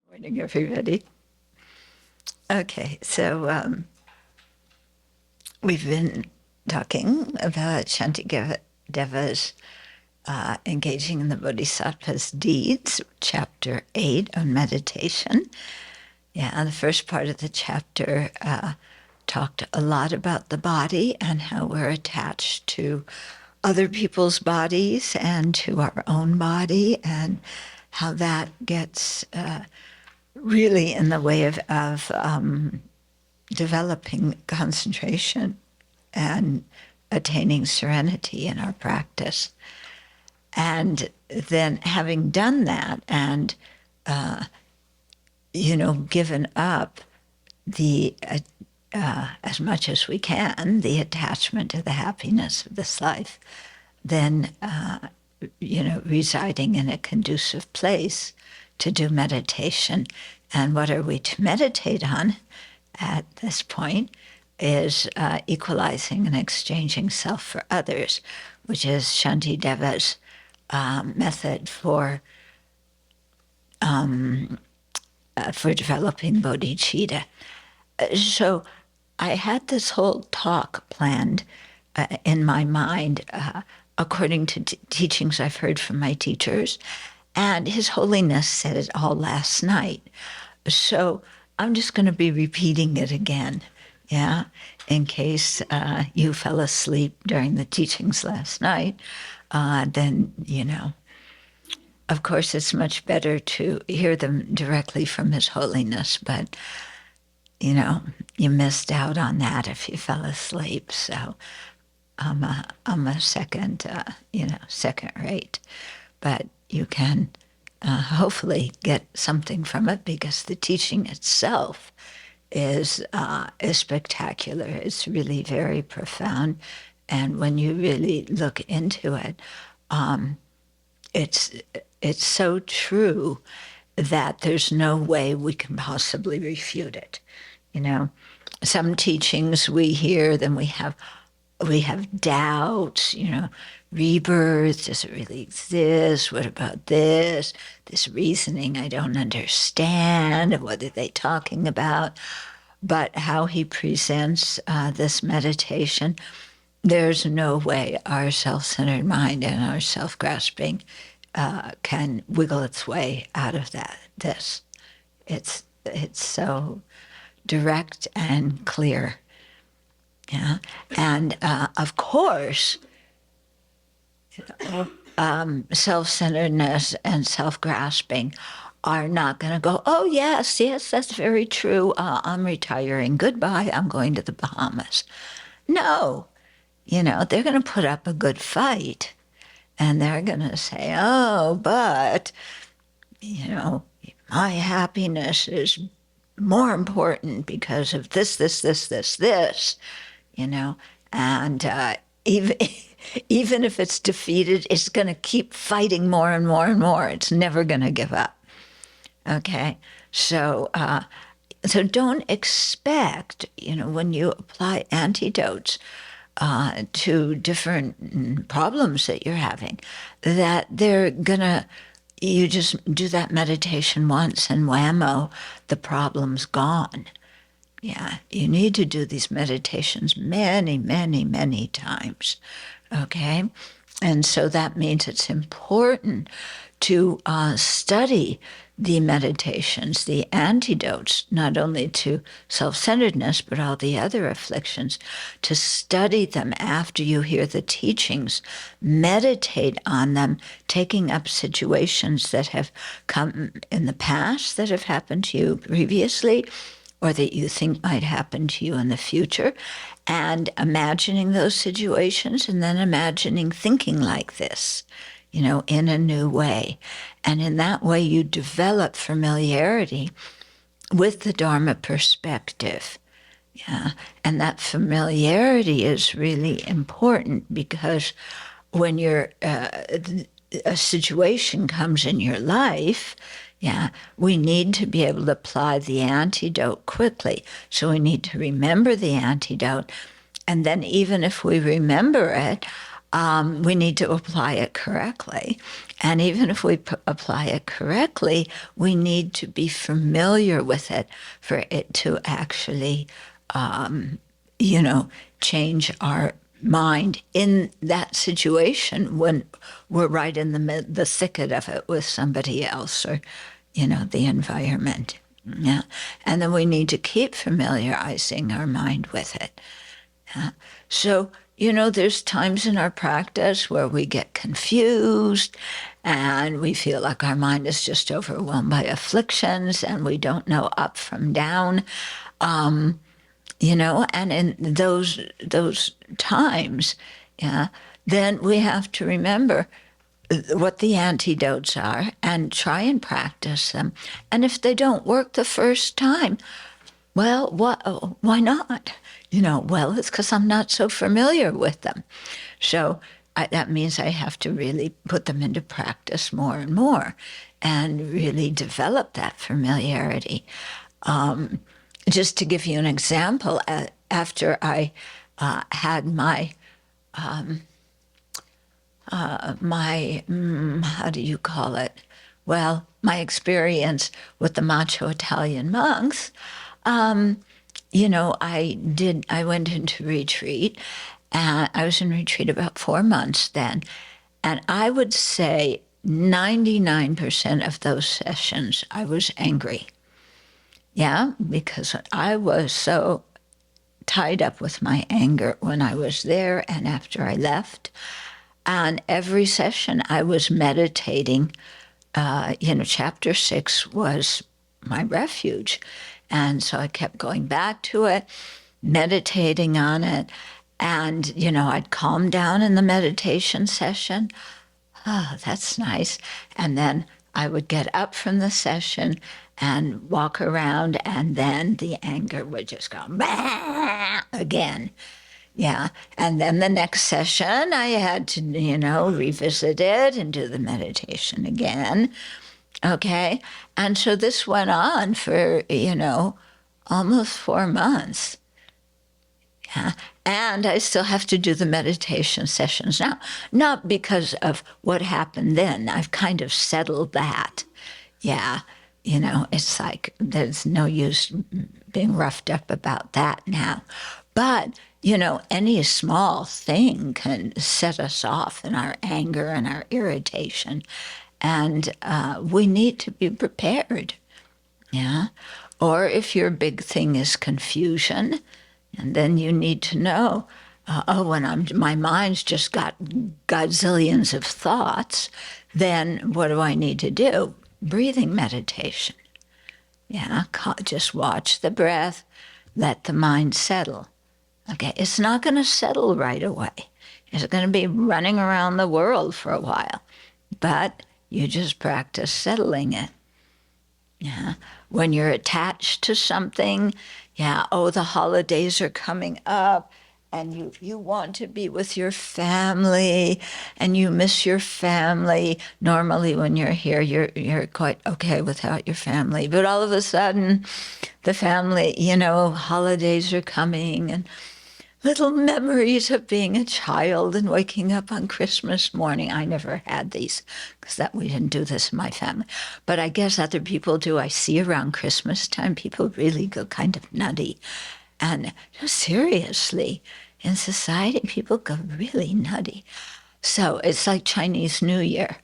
Morning, everybody. Okay, so we've been talking about Shantideva's engaging in the Bodhisattva's deeds, chapter 8 on meditation. Yeah, the first part of the chapter talked a lot about the body and how we're attached to other people's bodies and to our own body, and how that gets really in the way of developing concentration and attaining serenity in our practice. And then having done that and, given up the, as much as we can, the attachment to the happiness of this life, then, residing in a conducive place to do meditation. And what are we to meditate on at this point is equalizing and exchanging self for others, which is Shantideva's method for developing bodhicitta. So I had this whole talk planned in my mind according to teachings I've heard from my teachers, and His Holiness said it all last night. So I'm just going to be repeating it again, yeah, in case you fell asleep during the teachings last night. Then, of course, it's much better to hear them directly from His Holiness, but, you missed out on that if you fell asleep. So I'm a second, second rate. But you can hopefully get something from it, because the teaching itself is spectacular. It's really very profound, and when you really look into it, it's so true that there's no way we can possibly refute it. Some teachings we hear, then we have doubts, rebirth, does it really exist? What about this? This reasoning I don't understand. What are they talking about? But how he presents this meditation, there's no way our self-centered mind and our self-grasping can wiggle its way out of this. It's so direct and clear. Yeah, and of course, self-centeredness and self-grasping are not going to go, oh, yes, that's very true. I'm retiring. Goodbye. I'm going to the Bahamas. No, they're going to put up a good fight, and they're going to say, oh, but, my happiness is more important because of this, and even if it's defeated, it's going to keep fighting more and more and more. It's never going to give up. Okay, so don't expect, when you apply antidotes to different problems that you're having, that they're gonna, you just do that meditation once and whammo, the problem's gone. Yeah, you need to do these meditations many, many, many times, okay? And so that means it's important to study the meditations, the antidotes, not only to self-centeredness, but all the other afflictions, to study them after you hear the teachings, meditate on them, taking up situations that have come in the past, that have happened to you previously, or that you think might happen to you in the future, and imagining those situations, and then imagining thinking like this, in a new way. And in that way, you develop familiarity with the Dharma perspective. Yeah, and that familiarity is really important, because when a situation comes in your life, yeah, we need to be able to apply the antidote quickly. So we need to remember the antidote. And then even if we remember it, we need to apply it correctly. And even if we apply it correctly, we need to be familiar with it for it to actually, change our mind in that situation when we're right in the thicket of it with somebody else or, the environment. Yeah. And then we need to keep familiarizing our mind with it. Yeah. So, there's times in our practice where we get confused and we feel like our mind is just overwhelmed by afflictions and we don't know up from down. And in those times, then we have to remember what the antidotes are and try and practice them. And if they don't work the first time, well, why not? It's because I'm not so familiar with them. So that means I have to really put them into practice more and more and really develop that familiarity. Just to give you an example, after I had my how do you call it? Well, my experience with the macho Italian monks, I went into retreat, and I was in retreat about 4 months then, and I would say 99% of those sessions I was angry. Yeah, because I was so tied up with my anger when I was there and after I left. And every session I was meditating. Chapter 6 was my refuge. And so I kept going back to it, meditating on it. And, I'd calm down in the meditation session. Oh, that's nice. And then I would get up from the session and walk around, and then the anger would just go bah! Again. Yeah. And then the next session, I had to, revisit it and do the meditation again. Okay. And so this went on for, almost 4 months. Yeah. And I still have to do the meditation sessions now, not because of what happened then. I've kind of settled that. Yeah. It's like there's no use being roughed up about that now. But, any small thing can set us off in our anger and our irritation. And we need to be prepared. Yeah. Or if your big thing is confusion, and then you need to know, when my mind's just got gazillions of thoughts, then what do I need to do? Breathing meditation. Yeah, just watch the breath, let the mind settle. Okay, it's not going to settle right away. It's going to be running around the world for a while, but you just practice settling it. Yeah, when you're attached to something, the holidays are coming up, and you want to be with your family, and you miss your family. Normally when you're here, you're quite okay without your family. But all of a sudden, the family, holidays are coming, and little memories of being a child and waking up on Christmas morning. I never had these because we didn't do this in my family. But I guess other people do. I see around Christmas time, people really go kind of nutty. And seriously, in society, people go really nutty. So it's like Chinese New Year.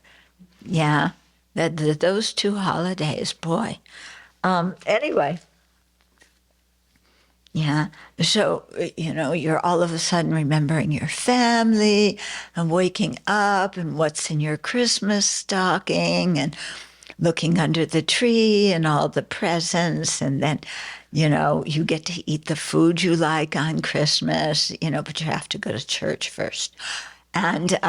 Yeah, those 2 holidays, boy. Anyway. Yeah. So, you're all of a sudden remembering your family and waking up and what's in your Christmas stocking and looking under the tree and all the presents. And then, you get to eat the food you like on Christmas, but you have to go to church first. And,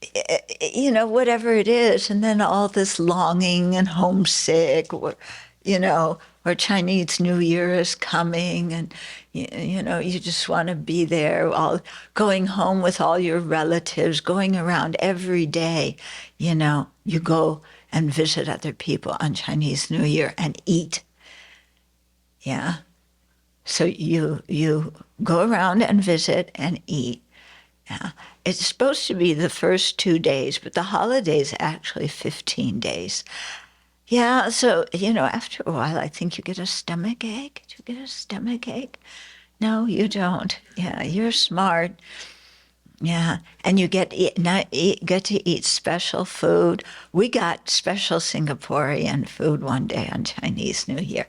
whatever it is. And then all this longing and homesick, or Chinese New Year is coming, and you just want to be there, all going home with all your relatives, going around every day. You go and visit other people on Chinese New Year and eat. Yeah. So you go around and visit and eat. Yeah. It's supposed to be the first 2 days, but the holiday's actually 15 days. Yeah, so, after a while, I think you get a stomach ache. Do you get a stomach ache? No, you don't. Yeah, you're smart. Yeah, and you get to eat special food. We got special Singaporean food one day on Chinese New Year.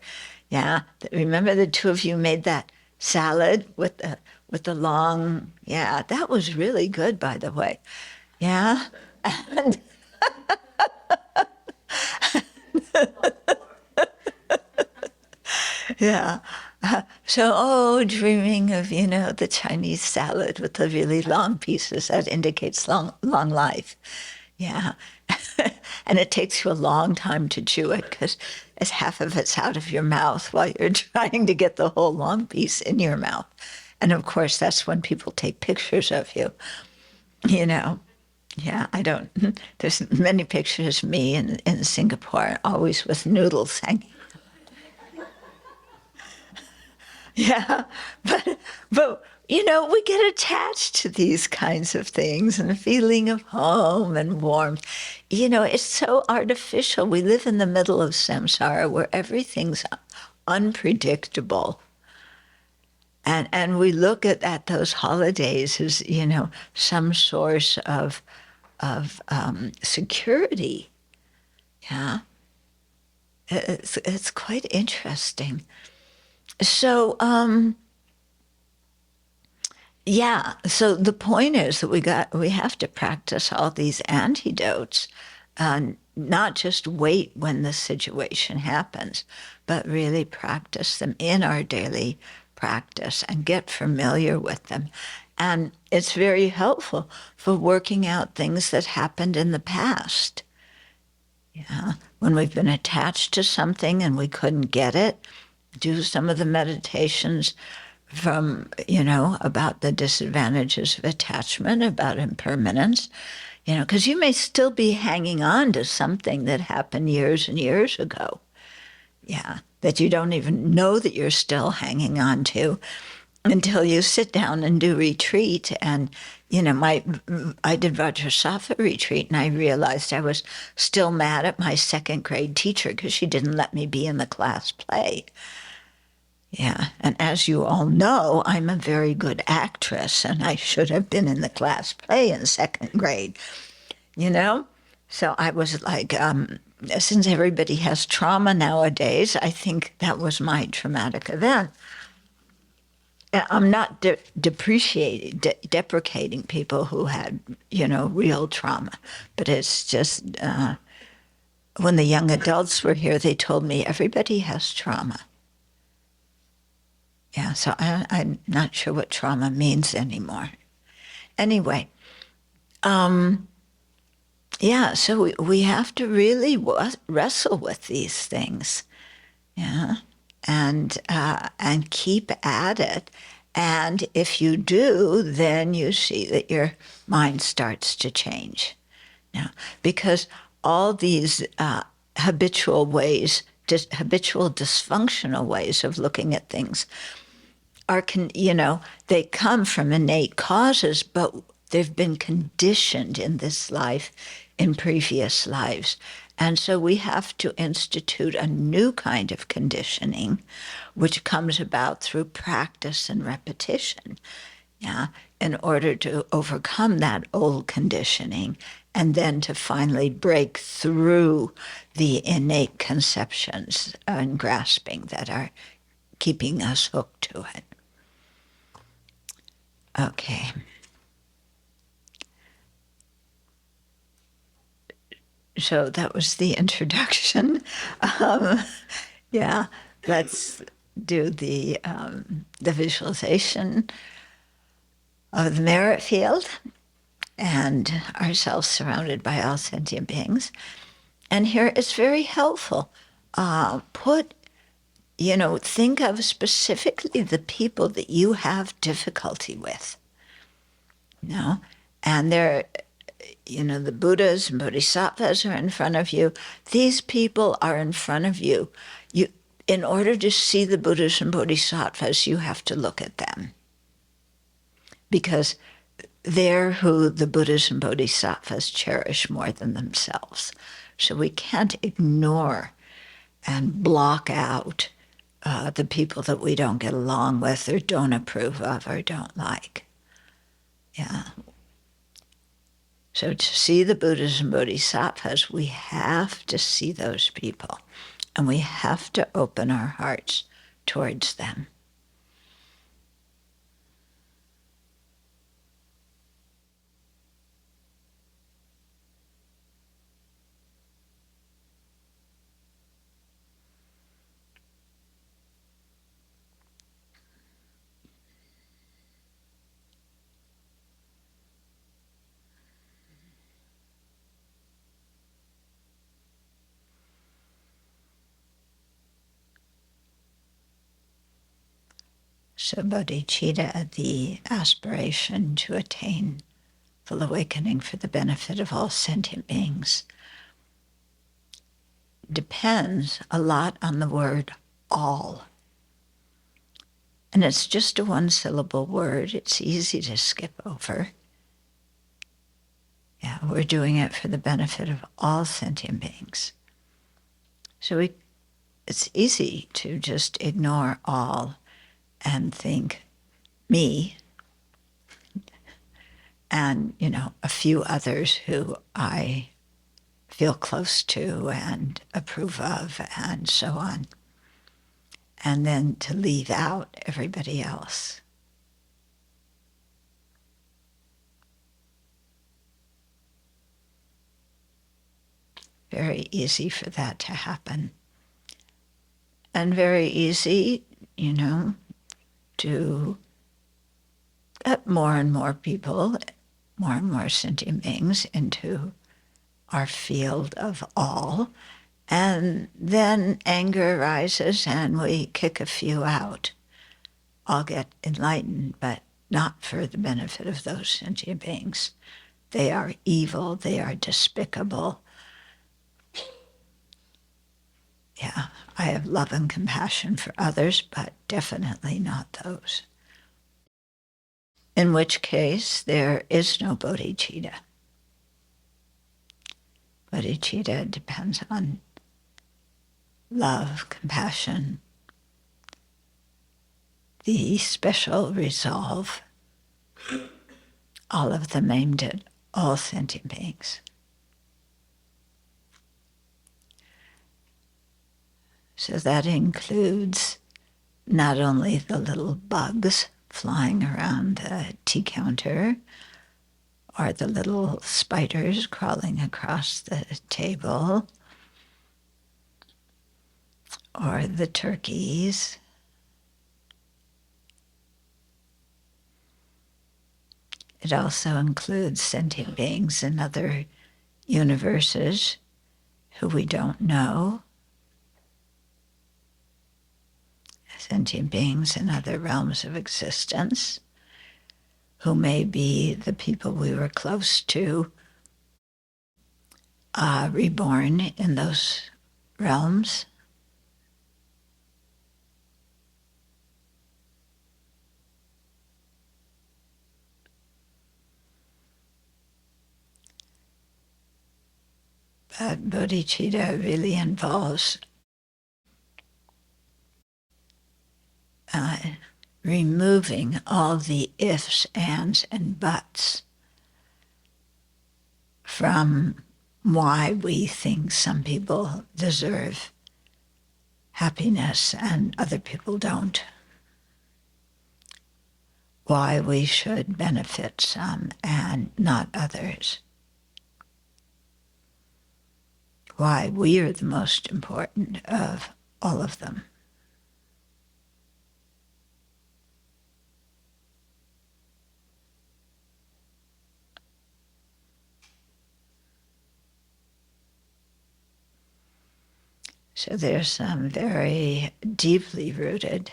Yeah, remember the two of you made that salad with the long. Yeah, that was really good, by the way. Yeah, and yeah. So, dreaming of, the Chinese salad with the really long pieces, that indicates long life. Yeah. And it takes you a long time to chew it because as half of it's out of your mouth while you're trying to get the whole long piece in your mouth. And of course, that's when people take pictures of you, you know. Yeah, I don't, there's many pictures of me in Singapore, always with noodles hanging. Yeah, but we get attached to these kinds of things and a feeling of home and warmth. It's so artificial. We live in the middle of samsara where everything's unpredictable. And we look at those holidays as, some source of security. Yeah, it's quite interesting. So, so the point is that we have to practice all these antidotes, not just wait when the situation happens, but really practice them in our daily practice and get familiar with them. And it's very helpful for working out things that happened in the past. Yeah, when we've been attached to something and we couldn't get it, do some of the meditations from, about the disadvantages of attachment, about impermanence, because you may still be hanging on to something that happened years and years ago. Yeah, that you don't even know that you're still hanging on to until you sit down and do retreat. And, I did Vajrasattva retreat and I realized I was still mad at my second grade teacher because she didn't let me be in the class play. Yeah, and as you all know, I'm a very good actress and I should have been in the class play in second grade, So I was like, since everybody has trauma nowadays, I think that was my traumatic event. I'm not deprecating people who had, real trauma, but it's just when the young adults were here, they told me everybody has trauma. Yeah, so I'm not sure what trauma means anymore. Anyway, so we have to really wrestle with these things, yeah, and keep at it. And if you do, then you see that your mind starts to change. Yeah, because all these habitual dysfunctional ways of looking at things are, they come from innate causes, but they've been conditioned in this life, in previous lives. And so we have to institute a new kind of conditioning, which comes about through practice and repetition, yeah, in order to overcome that old conditioning and then to finally break through the innate conceptions and grasping that are keeping us hooked to it. Okay. So that was the introduction. Let's do the visualization of the merit field and ourselves surrounded by all sentient beings. And here it's very helpful. Think of specifically the people that you have difficulty with. And they're, the Buddhas and Bodhisattvas are in front of you. These people are in front of you. In order to see the Buddhas and Bodhisattvas, you have to look at them. Because they're who the Buddhas and Bodhisattvas cherish more than themselves. So we can't ignore and block out the people that we don't get along with or don't approve of or don't like. Yeah. So to see the Buddhas and Bodhisattvas, we have to see those people, and we have to open our hearts towards them. So bodhicitta, the aspiration to attain full awakening for the benefit of all sentient beings, depends a lot on the word all. And it's just a one-syllable word. It's easy to skip over. Yeah, we're doing it for the benefit of all sentient beings. So it's easy to just ignore all and think me and, a few others who I feel close to and approve of and so on. And then to leave out everybody else. Very easy for that to happen. And very easy, to get more and more people, more and more sentient beings into our field of all. And then anger arises and we kick a few out. All get enlightened, but not for the benefit of those sentient beings. They are evil, they are despicable. Yeah, I have love and compassion for others, but definitely not those. In which case, there is no bodhicitta. Bodhicitta depends on love, compassion, the special resolve, all of them aimed at all sentient beings. So that includes not only the little bugs flying around the tea counter, or the little spiders crawling across the table, or the turkeys. It also includes sentient beings in other universes who we don't know, sentient beings in other realms of existence, who may be the people we were close to, reborn in those realms. But bodhicitta really involves removing all the ifs, ands, and buts from why we think some people deserve happiness and other people don't. Why we should benefit some and not others. Why we are the most important of all of them. So there's some very deeply rooted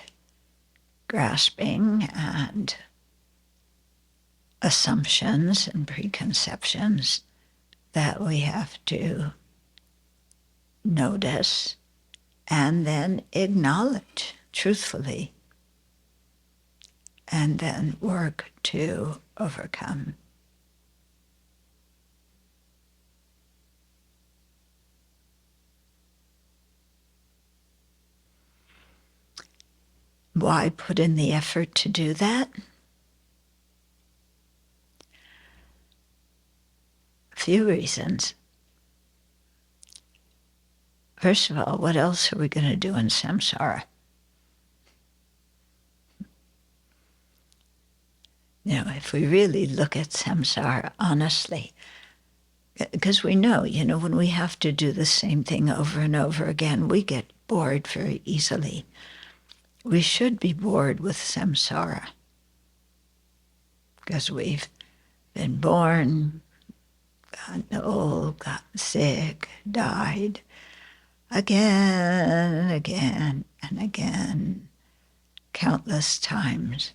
grasping and assumptions and preconceptions that we have to notice and then acknowledge truthfully and then work to overcome. Why put in the effort to do that? A few reasons. First of all, what else are we going to do in samsara? You know, if we really look at samsara honestly, because we know, when we have to do the same thing over and over again, we get bored very easily. We should be bored with samsara because we've been born, gotten old, gotten sick, died again and again and again, countless times.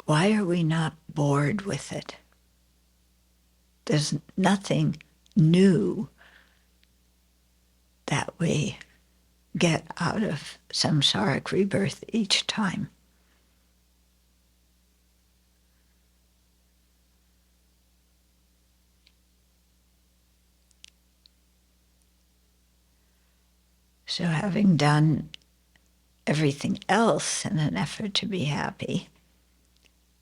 Why are we not bored with it? There's nothing new that we get out of samsaric rebirth each time. So having done everything else in an effort to be happy,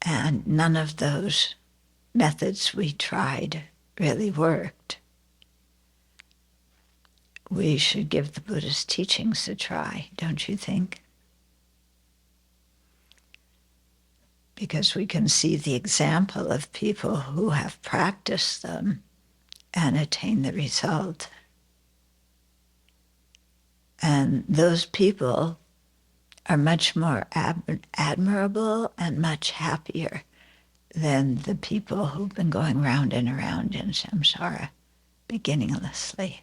and none of those methods we tried really worked, we should give the Buddha's teachings a try, don't you think? Because we can see the example of people who have practiced them and attained the result. And those people are much more admirable and much happier than the people who've been going round and around in samsara beginninglessly.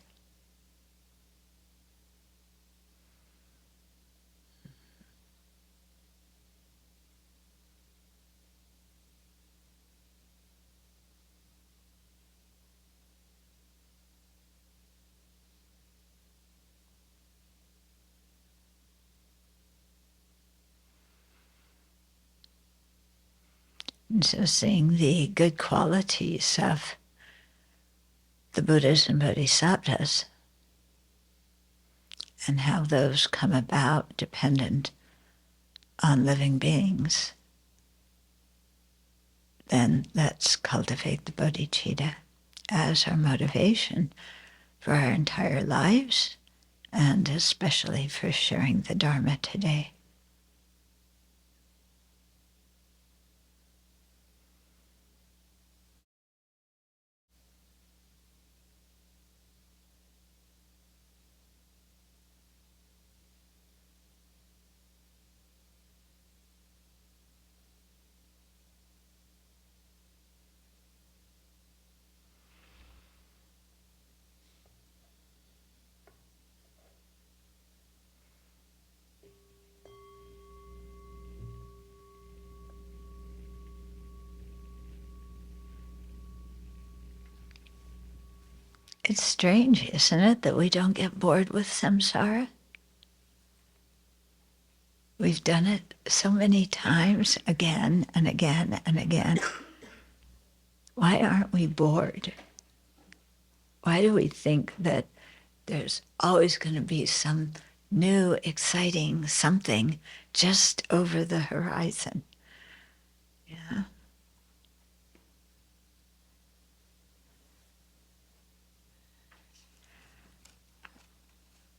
And so seeing the good qualities of the Buddhas and Bodhisattvas and how those come about dependent on living beings, then let's cultivate the bodhicitta as our motivation for our entire lives, and especially for sharing the Dharma today. It's strange, isn't it, that we don't get bored with samsara? We've done it so many times, again and again and again. Why aren't we bored? Why do we think that there's always going to be some new, exciting something just over the horizon? Yeah.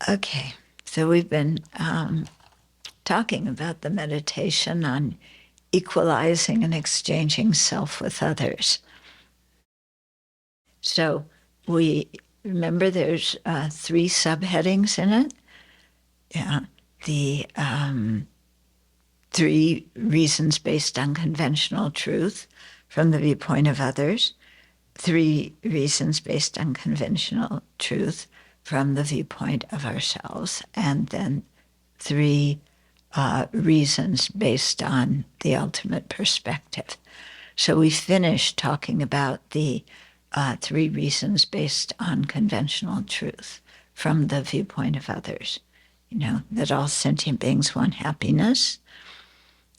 Okay, so we've been talking about the meditation on equalizing and exchanging self with others. So we remember there's 3 subheadings in it. Yeah, the 3 reasons based on conventional truth from the viewpoint of others, 3 reasons based on conventional truth from the viewpoint of ourselves, and then 3 reasons based on the ultimate perspective. So we finished talking about the 3 reasons based on conventional truth from the viewpoint of others. That all sentient beings want happiness,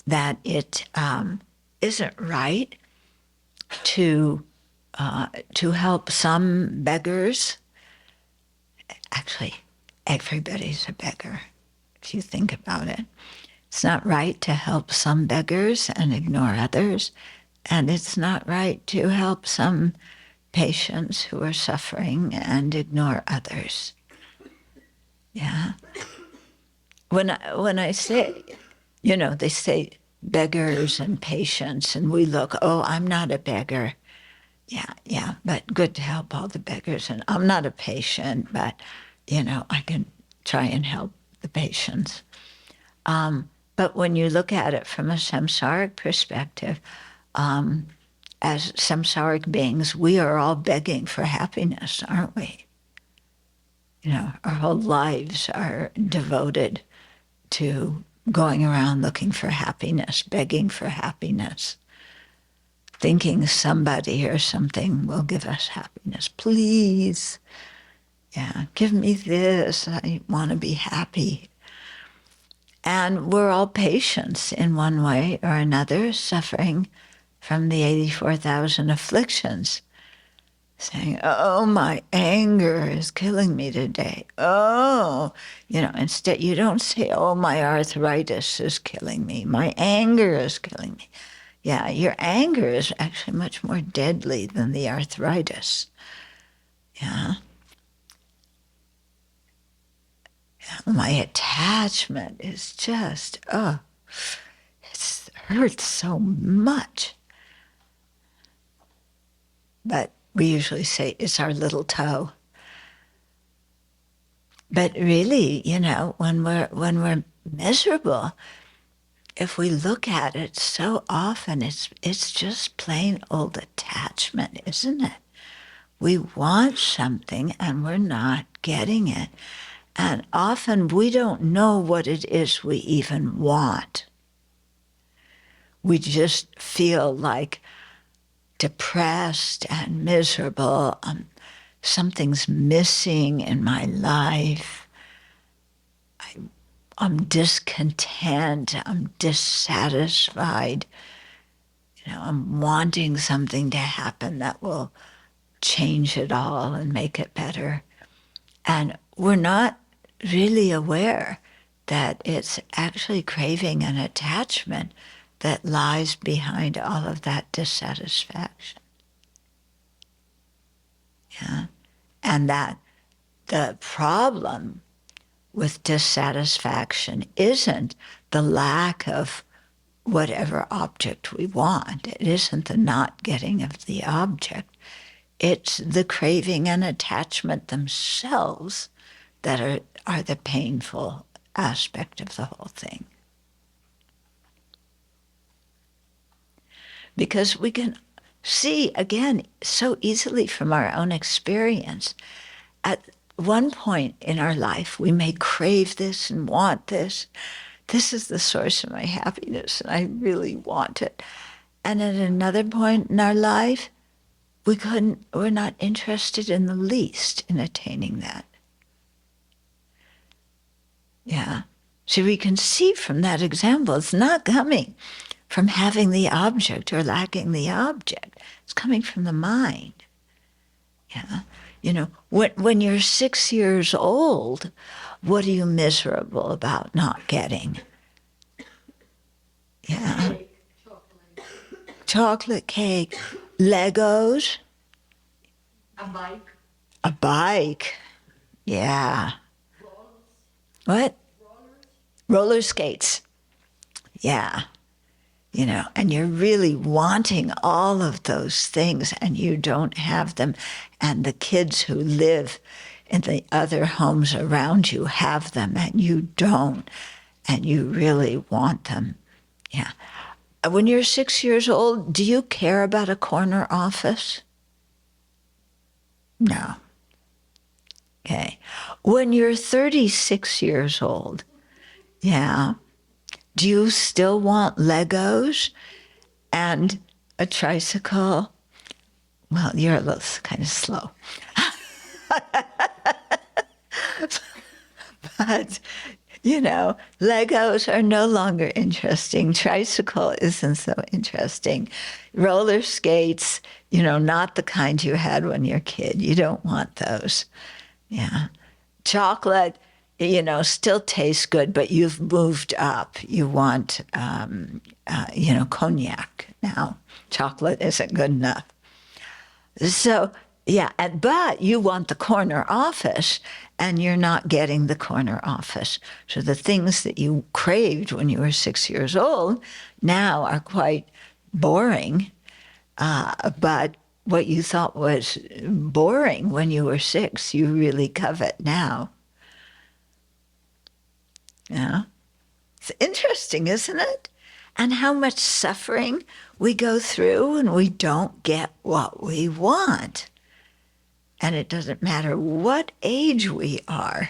that it isn't right to help some beggars. Actually, everybody's a beggar, if you think about it. It's not right to help some beggars and ignore others, and it's not right to help some patients who are suffering and ignore others. Yeah. When I say, they say beggars and patients, and we look, oh, I'm not a beggar. Yeah, but good to help all the beggars. And I'm not a patient, but, I can try and help the patients. But when you look at it from a samsaric perspective, as samsaric beings, we are all begging for happiness, aren't we? Our whole lives are devoted to going around looking for happiness, begging for happiness, thinking somebody or something will give us happiness. Please, give me this. I want to be happy. And we're all patients in one way or another, suffering from the 84,000 afflictions, saying, oh, my anger is killing me today. Oh, instead you don't say, oh, my arthritis is killing me. My anger is killing me. Yeah, your anger is actually much more deadly than the arthritis. Yeah. My attachment is just, it hurts so much. But we usually say it's our little toe. But really, when we're miserable, if we look at it so often, it's just plain old attachment, isn't it? We want something and we're not getting it. And often we don't know what it is we even want. We just feel like depressed and miserable. Something's missing in my life. I'm discontent. I'm dissatisfied. I'm wanting something to happen that will change it all and make it better. And we're not really aware that it's actually craving and attachment that lies behind all of that dissatisfaction. Yeah. And that the problem with dissatisfaction isn't the lack of whatever object we want. It isn't the not getting of the object. It's the craving and attachment themselves that are the painful aspect of the whole thing. Because we can see, again, so easily from our own experience, at one point in our life, we may crave this and want this. This is the source of my happiness, and I really want it. And at another point in our life, we're not interested in the least in attaining that. Yeah. So we can see from that example, it's not coming from having the object or lacking the object. It's coming from the mind. Yeah. When you're 6 years old, what are you miserable about not getting? Yeah. Chocolate cake. Legos. A bike. A bike. Yeah. What? Roller skates. Yeah. And you're really wanting all of those things and you don't have them. And the kids who live in the other homes around you have them and you don't. And you really want them. Yeah. When you're 6 years old, do you care about a corner office? No. Okay. When you're 36 years old, yeah, do you still want Legos and a tricycle? Well, you're a little kind of slow. But, Legos are no longer interesting. Tricycle isn't so interesting. Roller skates, not the kind you had when you're a kid. You don't want those. Yeah. Chocolate, still tastes good, but you've moved up. You want, cognac now. Chocolate isn't good enough. So, yeah, but you want the corner office, and you're not getting the corner office. So the things that you craved when you were 6 years old now are quite boring. But what you thought was boring when you were 6, you really covet now. Yeah. It's interesting, isn't it? And how much suffering we go through when we don't get what we want. And it doesn't matter what age we are.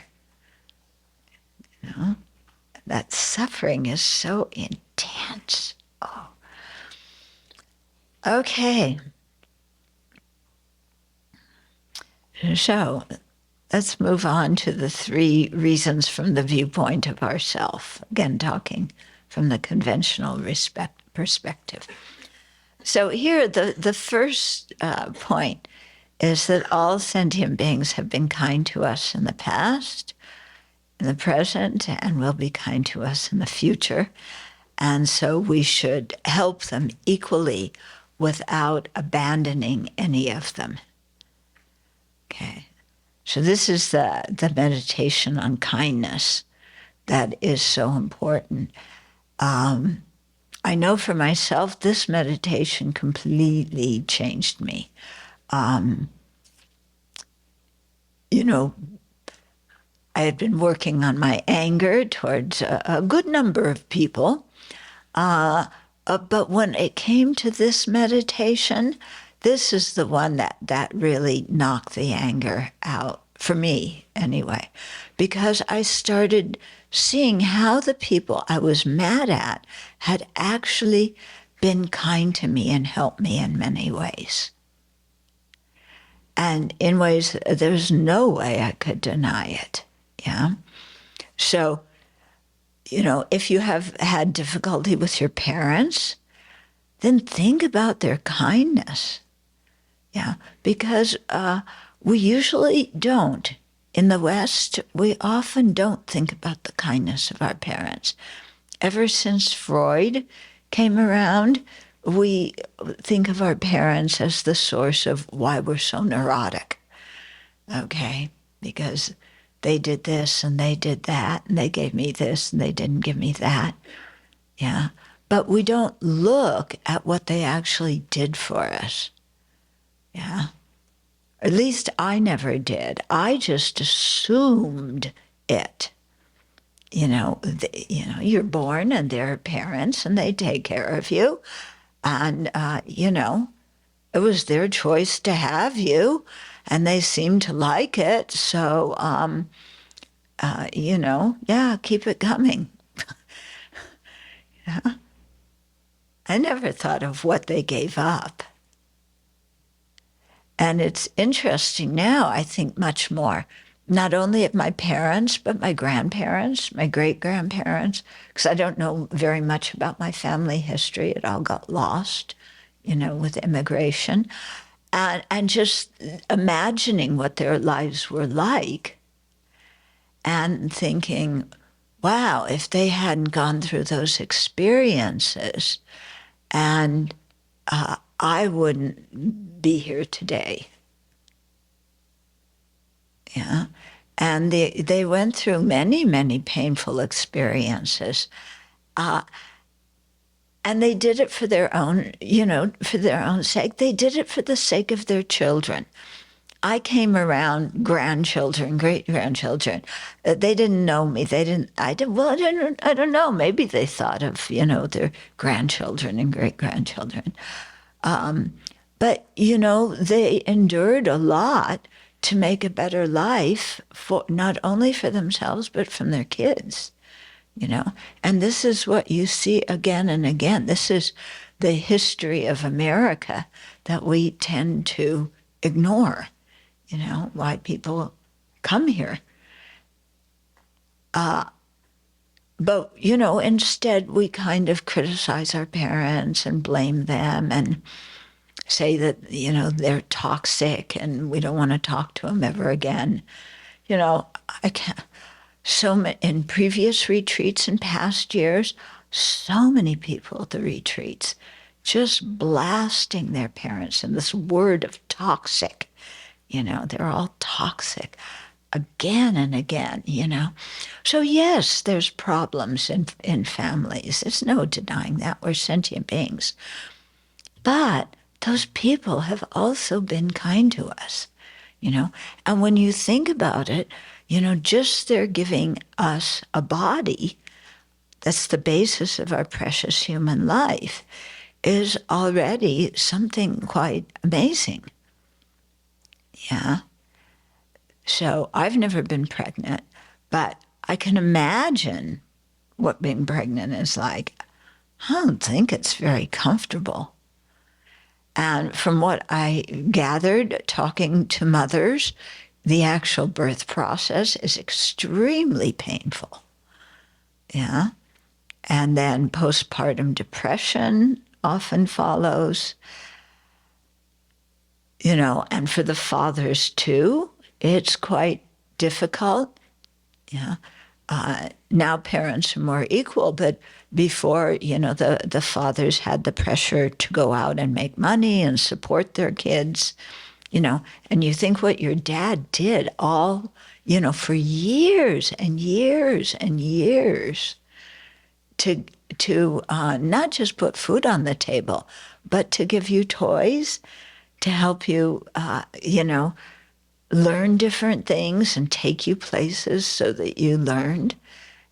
That suffering is so intense. Oh. Okay. So let's move on to the 3 reasons from the viewpoint of ourself. Again, talking from the conventional perspective. So here, the first point is that all sentient beings have been kind to us in the past, in the present, and will be kind to us in the future. And so we should help them equally without abandoning any of them. Okay. So this is the meditation on kindness that is so important. I know for myself, this meditation completely changed me. I had been working on my anger towards a good number of people. But when it came to this meditation, this is the one that really knocked the anger out, for me anyway, because I started seeing how the people I was mad at had actually been kind to me and helped me in many ways. And in ways, there's no way I could deny it. Yeah. So, if you have had difficulty with your parents, then think about their kindness. Yeah. Because we usually don't. In the West, we often don't think about the kindness of our parents. Ever since Freud came around, we think of our parents as the source of why we're so neurotic. Okay? Because they did this and they did that, and they gave me this and they didn't give me that. Yeah. But we don't look at what they actually did for us. Yeah. At least I never did. I just assumed it. You're born and there are parents and they take care of you. And, it was their choice to have you and they seemed to like it. So, keep it coming. Yeah. I never thought of what they gave up. And it's interesting now, I think much more, not only of my parents, but my grandparents, my great-grandparents, because I don't know very much about my family history. It all got lost, with immigration. And just imagining what their lives were like and thinking, wow, if they hadn't gone through those experiences, and I wouldn't be here today. Yeah. And they went through many, many painful experiences. And they did it for their own, for their own sake. They did it for the sake of their children. I came around grandchildren, great-grandchildren. They didn't know me. I don't know. Maybe they thought of, their grandchildren and great-grandchildren. But, they endured a lot to make a better life for not only for themselves, but from their kids, And this is what you see again and again. This is the history of America that we tend to ignore, why people come here. But, instead we kind of criticize our parents and blame them and say that, they're toxic and we don't want to talk to them ever again. I can't. In previous retreats in past years, so many people at the retreats just blasting their parents in this word of toxic. They're all toxic again and again, So yes, there's problems in families. There's no denying that. We're sentient beings. But those people have also been kind to us, And when you think about it, just they're giving us a body that's the basis of our precious human life is already something quite amazing. Yeah. So I've never been pregnant, but I can imagine what being pregnant is like. I don't think it's very comfortable. And from what I gathered talking to mothers, the actual birth process is extremely painful. Yeah. And then postpartum depression often follows. And for the fathers too, it's quite difficult. Yeah. Now parents are more equal, but before, the fathers had the pressure to go out and make money and support their kids, and you think what your dad did all, for years and years and years to not just put food on the table, but to give you toys, to help you, learn different things and take you places so that you learned.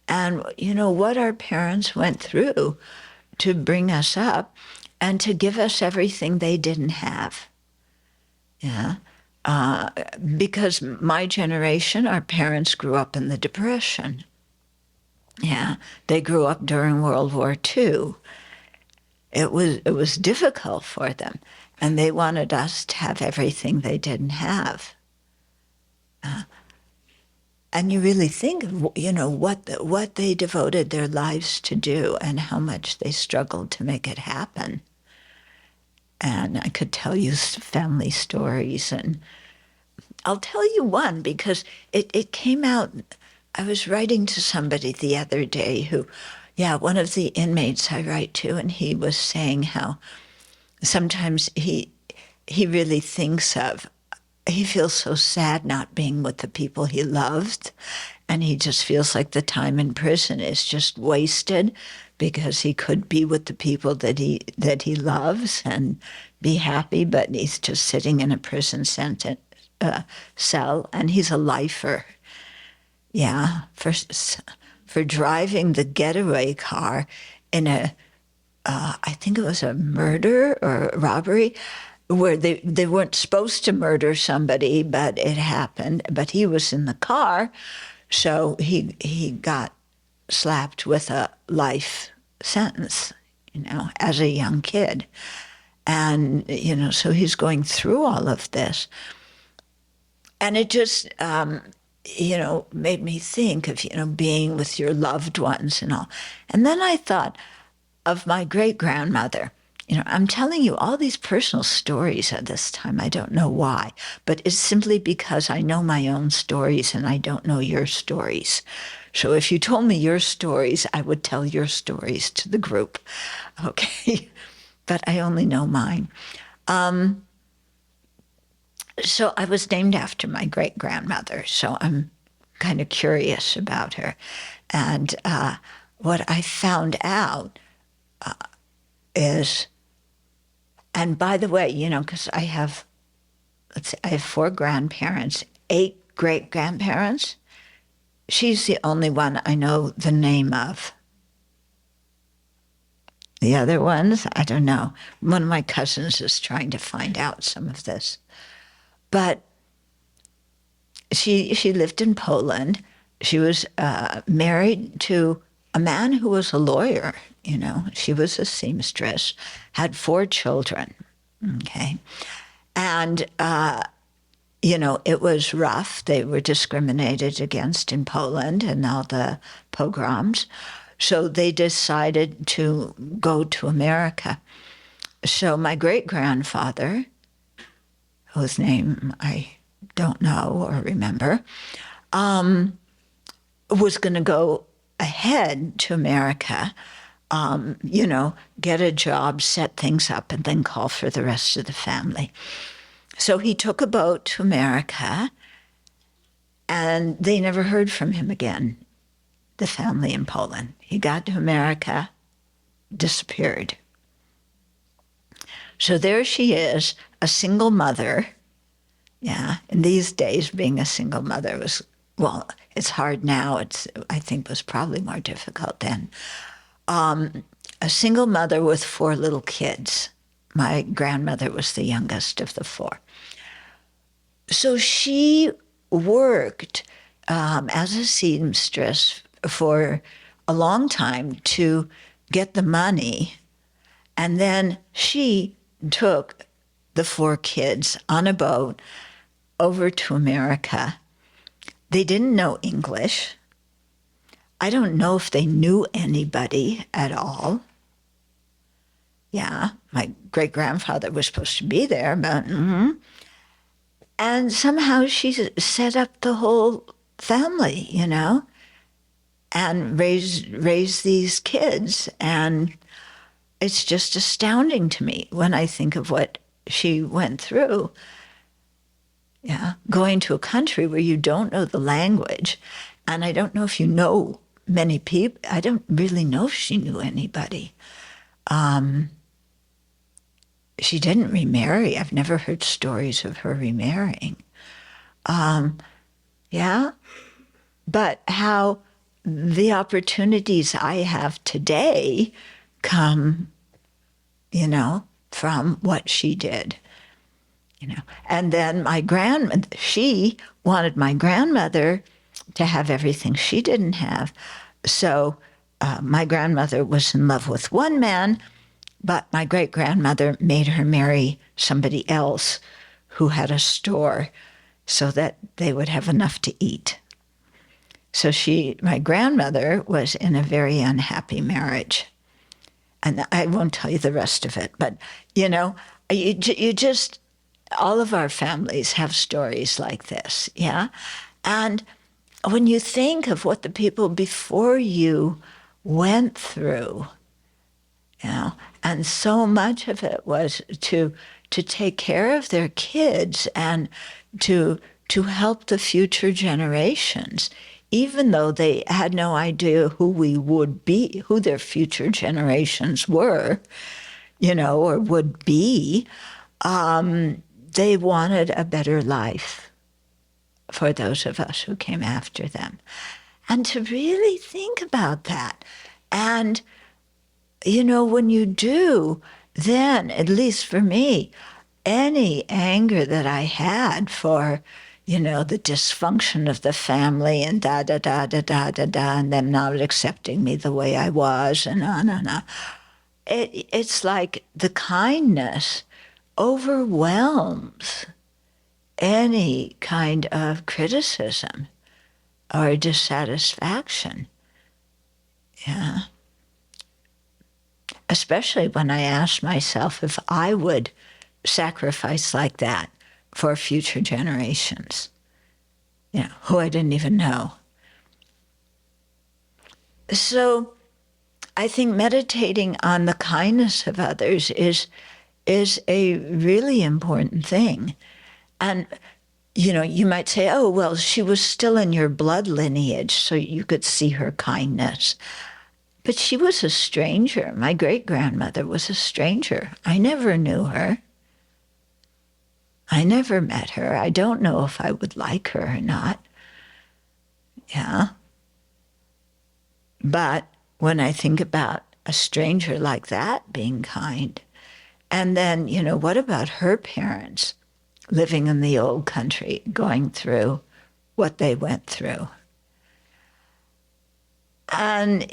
And, what our parents went through to bring us up and to give us everything they didn't have. Yeah. Because my generation, our parents grew up in the Depression. Yeah. They grew up during World War II. It was difficult for them. And they wanted us to have everything they didn't have. And you really think, what they devoted their lives to do and how much they struggled to make it happen. And I could tell you family stories, and I'll tell you one because it came out. I was writing to somebody the other day who, one of the inmates I write to, and he was saying how sometimes he really thinks of, he feels so sad not being with the people he loved, and he just feels like the time in prison is just wasted because he could be with the people that he loves and be happy, but he's just sitting in a prison sentence cell, and he's a lifer. Yeah, for driving the getaway car in I think it was a murder or a robbery, where they weren't supposed to murder somebody, but it happened. But he was in the car, so he got slapped with a life sentence, as a young kid. And, so he's going through all of this. And it just, made me think of, being with your loved ones and all. And then I thought of my great-grandmother. I'm telling you all these personal stories at this time. I don't know why, but it's simply because I know my own stories and I don't know your stories. So if you told me your stories, I would tell your stories to the group. Okay, but I only know mine. So I was named after my great-grandmother, so I'm kind of curious about her. And what I found out is, and by the way, because I have 4 grandparents, 8 great-grandparents. She's the only one I know the name of. The other ones, I don't know. One of my cousins is trying to find out some of this. But she lived in Poland. She was married to a man who was a lawyer. She was a seamstress, had 4 children. Okay, and it was rough. They were discriminated against in Poland and all the pogroms. So they decided to go to America. So my great-grandfather, whose name I don't know or remember, was going to go ahead to America, get a job, set things up, and then call for the rest of the family. So he took a boat to America, and they never heard from him again, the family in Poland. He got to America, disappeared. So there she is, a single mother. Yeah, in these days, being a single mother was, well, it's hard now. I think, was probably more difficult then. A single mother with 4 little kids. My grandmother was the youngest of the 4. So she worked as a seamstress for a long time to get the money, and then she took the 4 kids on a boat over to America. They didn't know English. I don't know if they knew anybody at all. Yeah, my great-grandfather was supposed to be there, but And somehow she set up the whole family, and raised these kids. And it's just astounding to me when I think of what she went through. Yeah, going to a country where you don't know the language. And I don't know if you know many people. I don't really know if she knew anybody. She didn't remarry. I've never heard stories of her remarrying. Yeah, but how the opportunities I have today come, from what she did. And then she wanted my grandmother to have everything she didn't have. So my grandmother was in love with one man, but my great-grandmother made her marry somebody else who had a store so that they would have enough to eat. So my grandmother was in a very unhappy marriage. And I won't tell you the rest of it, but, you just, all of our families have stories like this, yeah? And when you think of what the people before you went through, and so much of it was to take care of their kids and to help the future generations, even though they had no idea who we would be, who their future generations were, or would be. They wanted a better life for those of us who came after them. And to really think about that. And, when you do, then, at least for me, any anger that I had for, the dysfunction of the family and and them not accepting me the way I was and on. It's like the kindness overwhelms any kind of criticism or dissatisfaction. Yeah. Especially when I ask myself if I would sacrifice like that for future generations, who I didn't even know. So I think meditating on the kindness of others is a really important thing. And, you might say, oh, well, she was still in your blood lineage, so you could see her kindness. But she was a stranger. My great-grandmother was a stranger. I never knew her. I never met her. I don't know if I would like her or not. Yeah. But when I think about a stranger like that being kind, and then, what about her parents living in the old country, going through what they went through? And,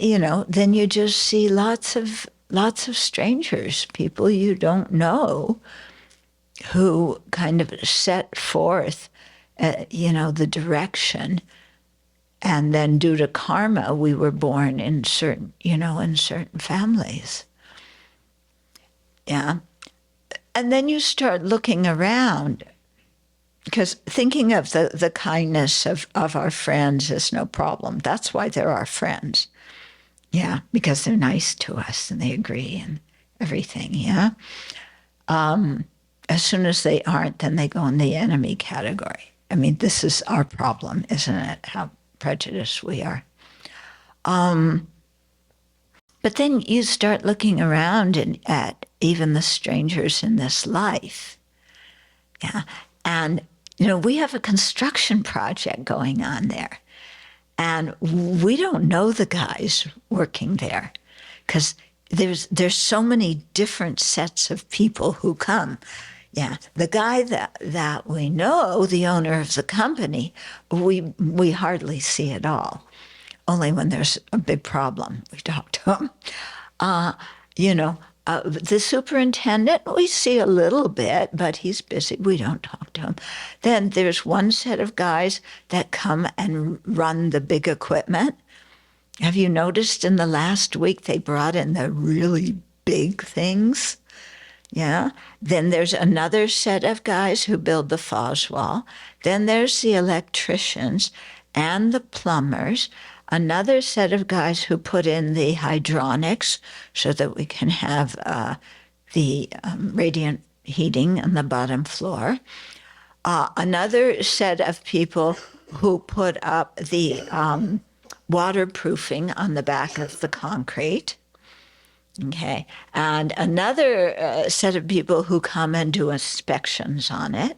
then you just see lots of strangers, people you don't know, who kind of set forth the direction. And then due to karma, we were born in certain families. Yeah. And then you start looking around, because thinking of the kindness of our friends is no problem. That's why they're our friends. Yeah, because they're nice to us and they agree and everything, yeah? As soon as they aren't, then they go in the enemy category. I mean, this is our problem, isn't it? How prejudiced we are. But then you start looking around at even the strangers in this life. Yeah. And, we have a construction project going on there. And we don't know the guys working there because there's so many different sets of people who come. Yeah, the guy that we know, the owner of the company, we hardly see at all. Only when there's a big problem, we talk to him. The superintendent, we see a little bit, but he's busy. We don't talk to him. Then there's one set of guys that come and run the big equipment. Have you noticed in the last week they brought in the really big things? Yeah. Then there's another set of guys who build the Foz wall. Then there's the electricians and the plumbers. Another set of guys who put in the hydronics so that we can have the radiant heating on the bottom floor. Another set of people who put up the waterproofing on the back of the concrete. Okay. And another set of people who come and do inspections on it.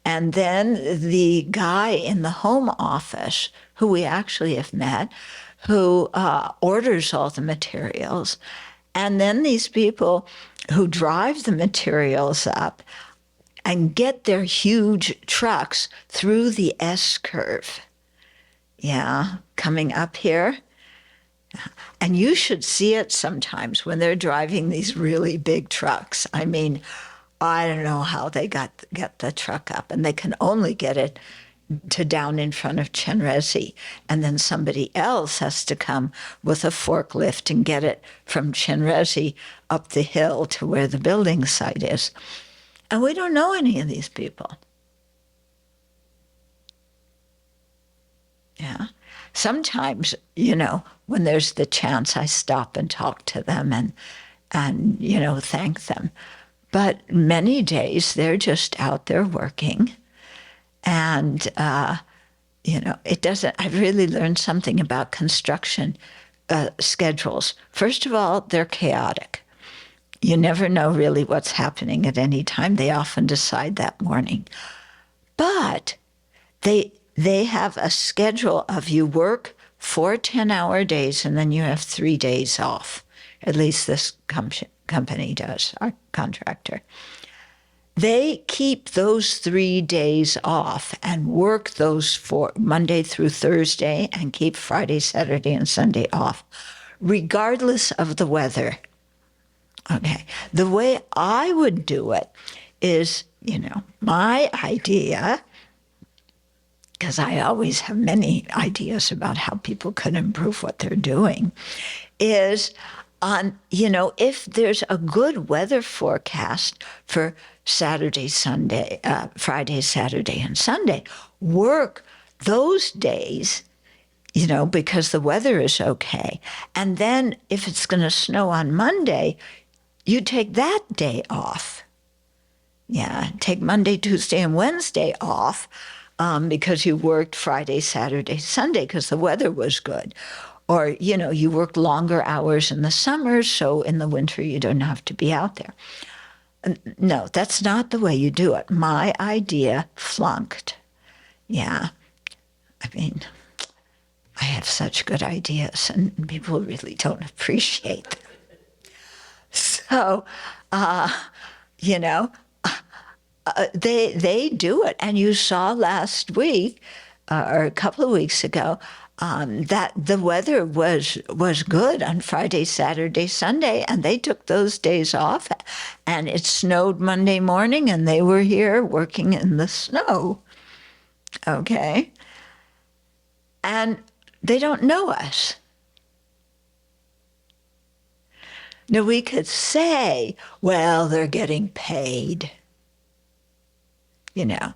And then the guy in the home office, who we actually have met, who orders all the materials. And then these people who drive the materials up and get their huge trucks through the S-curve. Yeah, coming up here. And you should see it sometimes when they're driving these really big trucks. I mean, I don't know how they get the truck up, and they can only get it to down in front of Chenrezig, and then somebody else has to come with a forklift and get it from Chenrezig up the hill to where the building site is. And we don't know any of these people. Yeah. Sometimes, when there's the chance, I stop and talk to them and thank them. But many days they're just out there working. And, it doesn't, I've really learned something about construction schedules. First of all, they're chaotic. You never know really what's happening at any time. They often decide that morning. But they have a schedule of you work 4 10-hour days and then you have 3 days off. At least this company does, our contractor. They keep those 3 days off and work those for Monday through Thursday and keep Friday, Saturday, and Sunday off, regardless of the weather. Okay. The way I would do it is, my idea, because I always have many ideas about how people can improve what they're doing, is if there's a good weather forecast for Saturday, Sunday, Friday, Saturday, and Sunday, work those days, because the weather is okay. And then if it's going to snow on Monday, you take that day off. Yeah, take Monday, Tuesday, and Wednesday off. Because you worked Friday, Saturday, Sunday because the weather was good. Or, you work longer hours in the summer, so in the winter you don't have to be out there. No, that's not the way you do it. My idea flunked. Yeah. I mean, I have such good ideas and people really don't appreciate them. So, they do it. And you saw last week, or a couple of weeks ago, that the weather was good on Friday, Saturday, Sunday, and they took those days off. And it snowed Monday morning, and they were here working in the snow. Okay? And they don't know us. Now, we could say, well, they're getting paid. You know,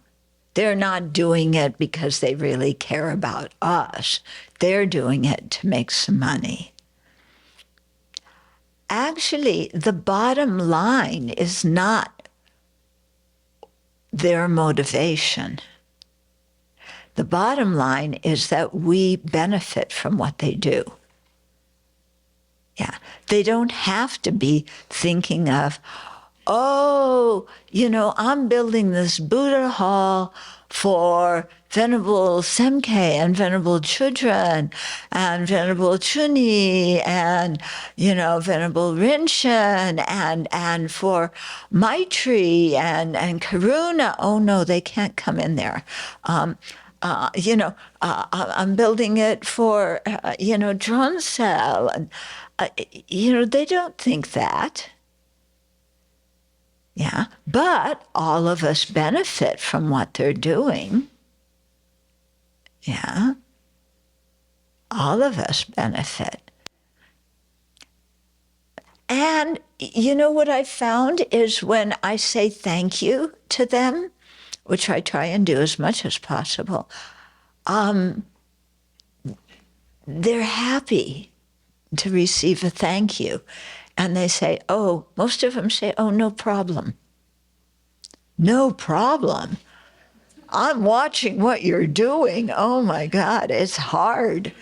they're not doing it because they really care about us. They're doing it to make some money. Actually, the bottom line is not their motivation. The bottom line is that we benefit from what they do. Yeah, they don't have to be thinking of, oh, you know, I'm building this Buddha hall for Venerable Semke and Venerable Chodron and Venerable Chuni and, you know, Venerable Rinchen and for Maitri and Karuna. Oh, no, they can't come in there. I'm building it for, Dronsel. And, they don't think that. Yeah, but all of us benefit from what they're doing. Yeah, all of us benefit. And you know what I found is when I say thank you to them, which I try and do as much as possible, they're happy to receive a thank you. And they say, oh, most of them say, oh, no problem. No problem. I'm watching what you're doing. Oh my God, it's hard.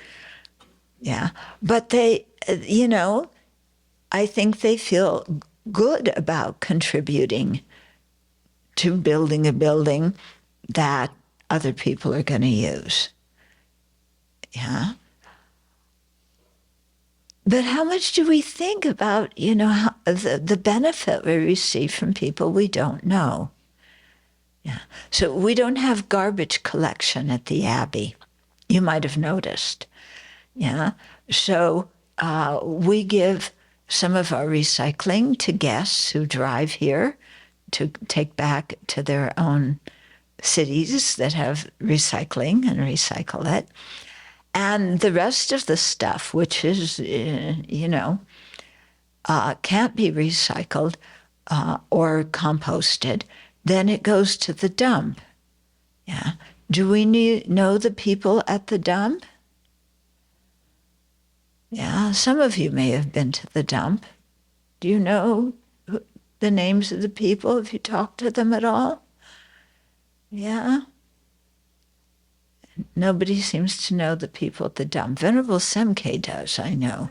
Yeah. But they, I think they feel good about contributing to building a building that other people are going to use. Yeah. But how much do we think about, the benefit we receive from people we don't know? Yeah. So we don't have garbage collection at the Abbey. You might have noticed. Yeah. So we give some of our recycling to guests who drive here to take back to their own cities that have recycling and recycle it. And the rest of the stuff, which is, can't be recycled or composted, then it goes to the dump. Yeah. Do we know the people at the dump? Yeah, some of you may have been to the dump. Do you know the names of the people? Have you talked to them at all? Yeah. Nobody seems to know the people at the dump. Venerable Semke does, I know.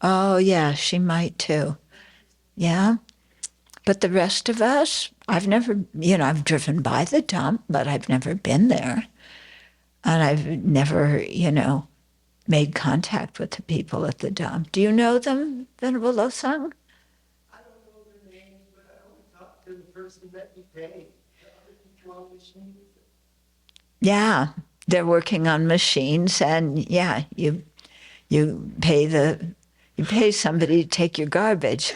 Oh, yeah, she might too. Yeah. But the rest of us, I've never, I've driven by the dump, but I've never been there. And I've never, made contact with the people at the dump. Do you know them, Venerable Losang? I don't know their names, but I only talked to the person that you pay. The other people on machines. Yeah, they're working on machines, and yeah, you pay somebody to take your garbage.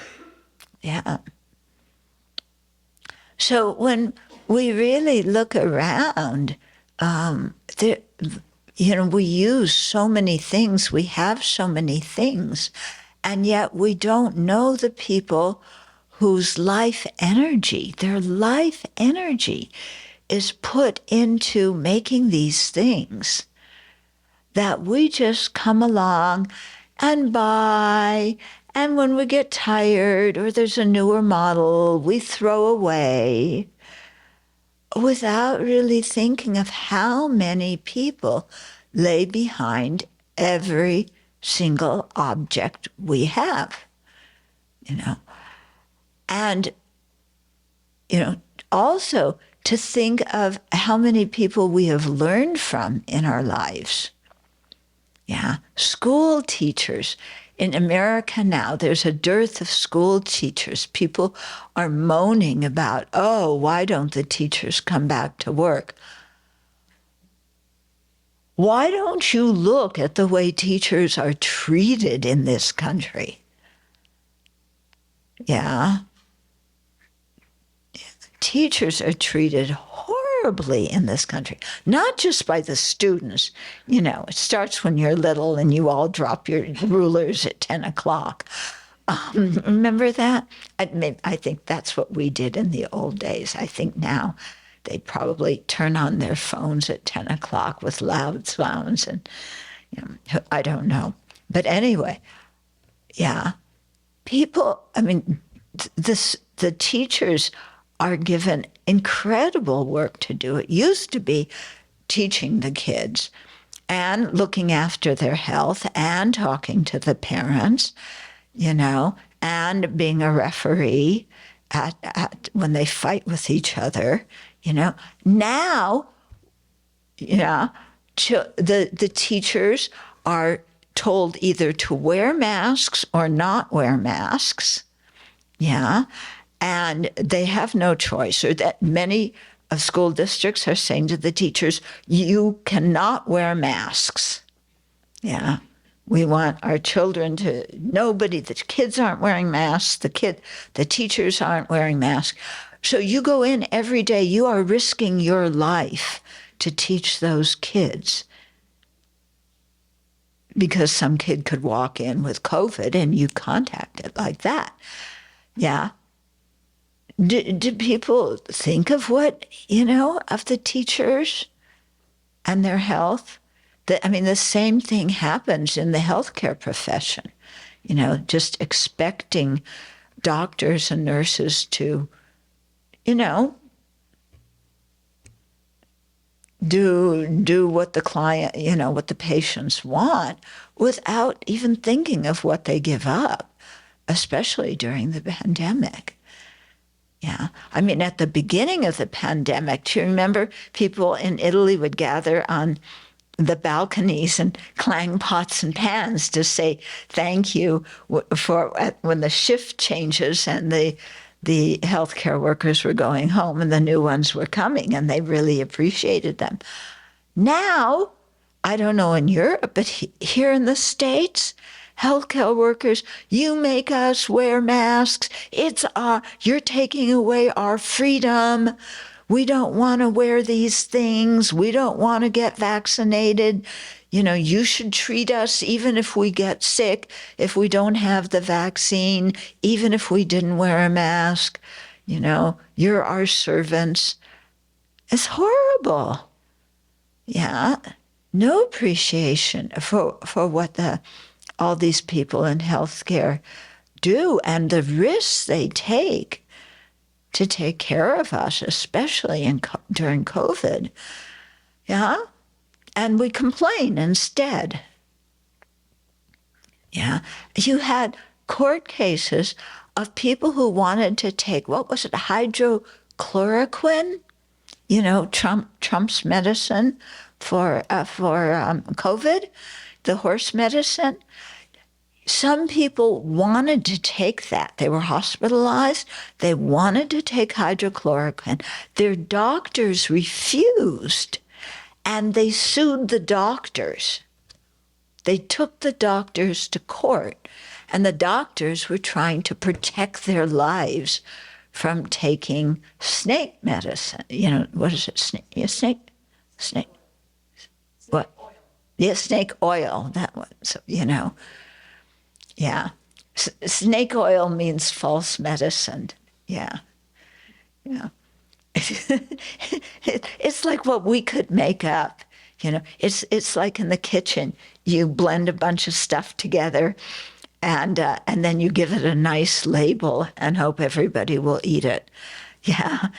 Yeah. So when we really look around, we use so many things, we have so many things, and yet we don't know the people whose life energy, their life energy, is put into making these things, that we just come along and buy, and when we get tired or there's a newer model, we throw away without really thinking of how many people lay behind every single object we have, And, also to think of how many people we have learned from in our lives. Yeah, school teachers. In America now, there's a dearth of school teachers. People are moaning about, oh, why don't the teachers come back to work? Why don't you look at the way teachers are treated in this country? Yeah. Teachers are treated horribly. terribly in this country, not just by the students. You know, it starts when you're little and you all drop your rulers at 10 o'clock. Remember that? I think that's what we did in the old days. I think now they probably turn on their phones at 10 o'clock with loud sounds, and you know, I don't know. But anyway, yeah, people, I mean, the teachers are given incredible work to do. It used to be teaching the kids and looking after their health and talking to the parents, you know, and being a referee at when they fight with each other, you know. Now, yeah, the teachers are told either to wear masks or not wear masks, yeah, and they have no choice, or that many of school districts are saying to the teachers, you cannot wear masks, yeah. We want our children to, the kids aren't wearing masks, the teachers aren't wearing masks. So you go in every day, you are risking your life to teach those kids. Because some kid could walk in with COVID and you contact it like that. Yeah. Do people think of what, you know, of the teachers and their health? The same thing happens in the healthcare profession, you know, just expecting doctors and nurses to, you know, do what the client, you know, what the patients want without even thinking of what they give up, especially during the pandemic. Yeah. I mean, at the beginning of the pandemic, do you remember people in Italy would gather on the balconies and clang pots and pans to say thank you for when the shift changes and the healthcare workers were going home and the new ones were coming, and they really appreciated them. Now, I don't know in Europe, but here in the States, healthcare workers, you make us wear masks. You're taking away our freedom. We don't want to wear these things. We don't want to get vaccinated. You know, you should treat us even if we get sick, if we don't have the vaccine, even if we didn't wear a mask. You know, you're our servants. It's horrible. Yeah. No appreciation for what all these people in healthcare do and the risks they take to take care of us, especially during COVID. Yeah? And we complain instead. Yeah? You had court cases of people who wanted to take, what was it, hydrochloroquine? You know, Trump's medicine for COVID, the horse medicine. Some people wanted to take that. They were hospitalized. They wanted to take hydrochloroquine. Their doctors refused, and they sued the doctors. They took the doctors to court, and the doctors were trying to protect their lives from taking snake medicine. You know, what is it? Snake? Yeah, snake. What? Yeah, snake oil. That one. So, you know. Yeah. Snake oil means false medicine. Yeah. Yeah. It's like what we could make up. You know, it's like in the kitchen. You blend a bunch of stuff together and then you give it a nice label and hope everybody will eat it. Yeah.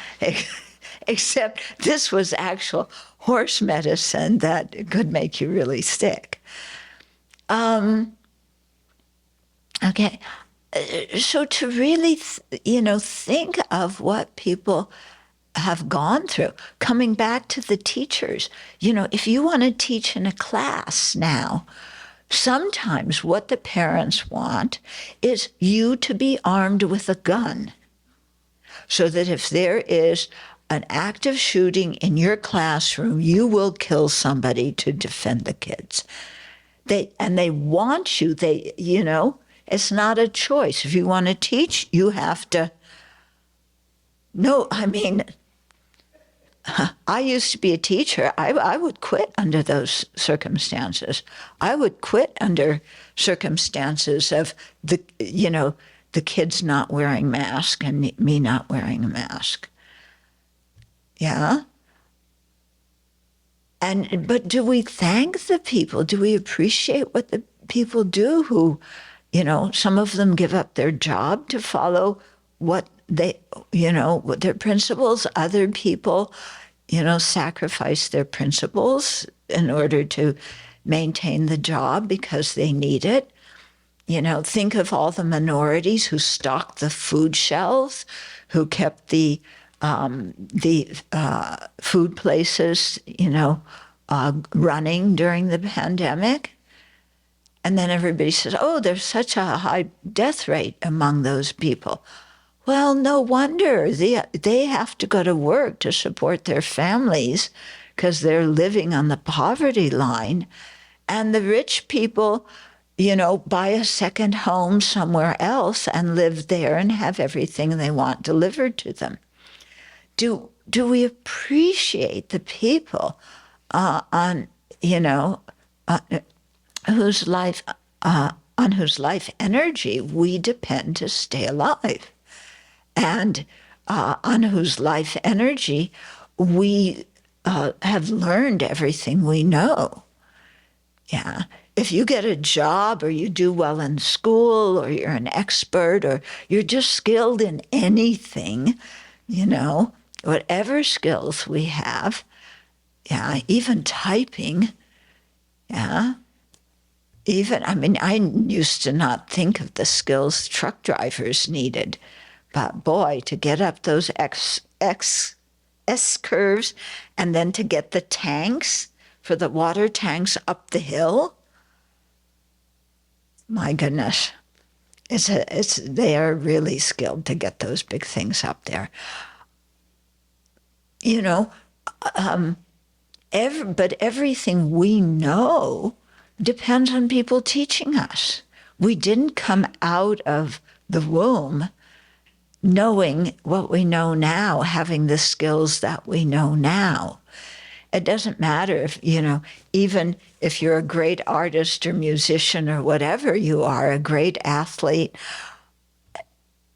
Except this was actual horse medicine that could make you really sick. Okay, so to really, think of what people have gone through, coming back to the teachers, if you want to teach in a class now, sometimes what the parents want is you to be armed with a gun, so that if there is an active shooting in your classroom, you will kill somebody to defend the kids. They want you, it's not a choice. If you want to teach, you have to. No, I mean, I used to be a teacher. I would quit under those circumstances. I would quit under circumstances of the kids not wearing masks and me not wearing a mask. Yeah. But do we thank the people? Do we appreciate what the people do who, some of them give up their job to follow what what their principles? Other people, sacrifice their principles in order to maintain the job because they need it. Think of all the minorities who stocked the food shelves, who kept the food places, running during the pandemic. And then everybody says, oh, there's such a high death rate among those people. Well, no wonder. They have to go to work to support their families because they're living on the poverty line. And the rich people, buy a second home somewhere else and live there and have everything they want delivered to them. Do we appreciate the people on whose life energy we depend to stay alive, and on whose life energy we have learned everything we know? Yeah. If you get a job or you do well in school or you're an expert or you're just skilled in anything, whatever skills we have, yeah, even typing, yeah, I used to not think of the skills truck drivers needed, but boy, to get up those S curves and then to get the tanks for the water tanks up the hill, my goodness, they are really skilled to get those big things up there. But everything we know depends on people teaching us. We didn't come out of the womb knowing what we know now, having the skills that we know now. It doesn't matter if, even if you're a great artist or musician or whatever you are, a great athlete,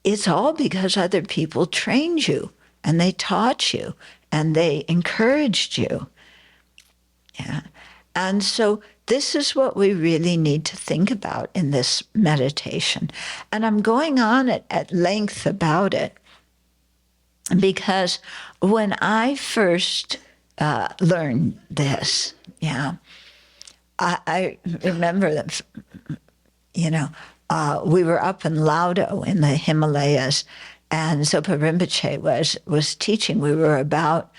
it's all because other people trained you and they taught you and they encouraged you. Yeah. And so this is what we really need to think about in this meditation. And I'm going on at length about it because when I first learned this, I remember that, we were up in Laudo in the Himalayas, and Zopa Rinpoche was teaching. We were about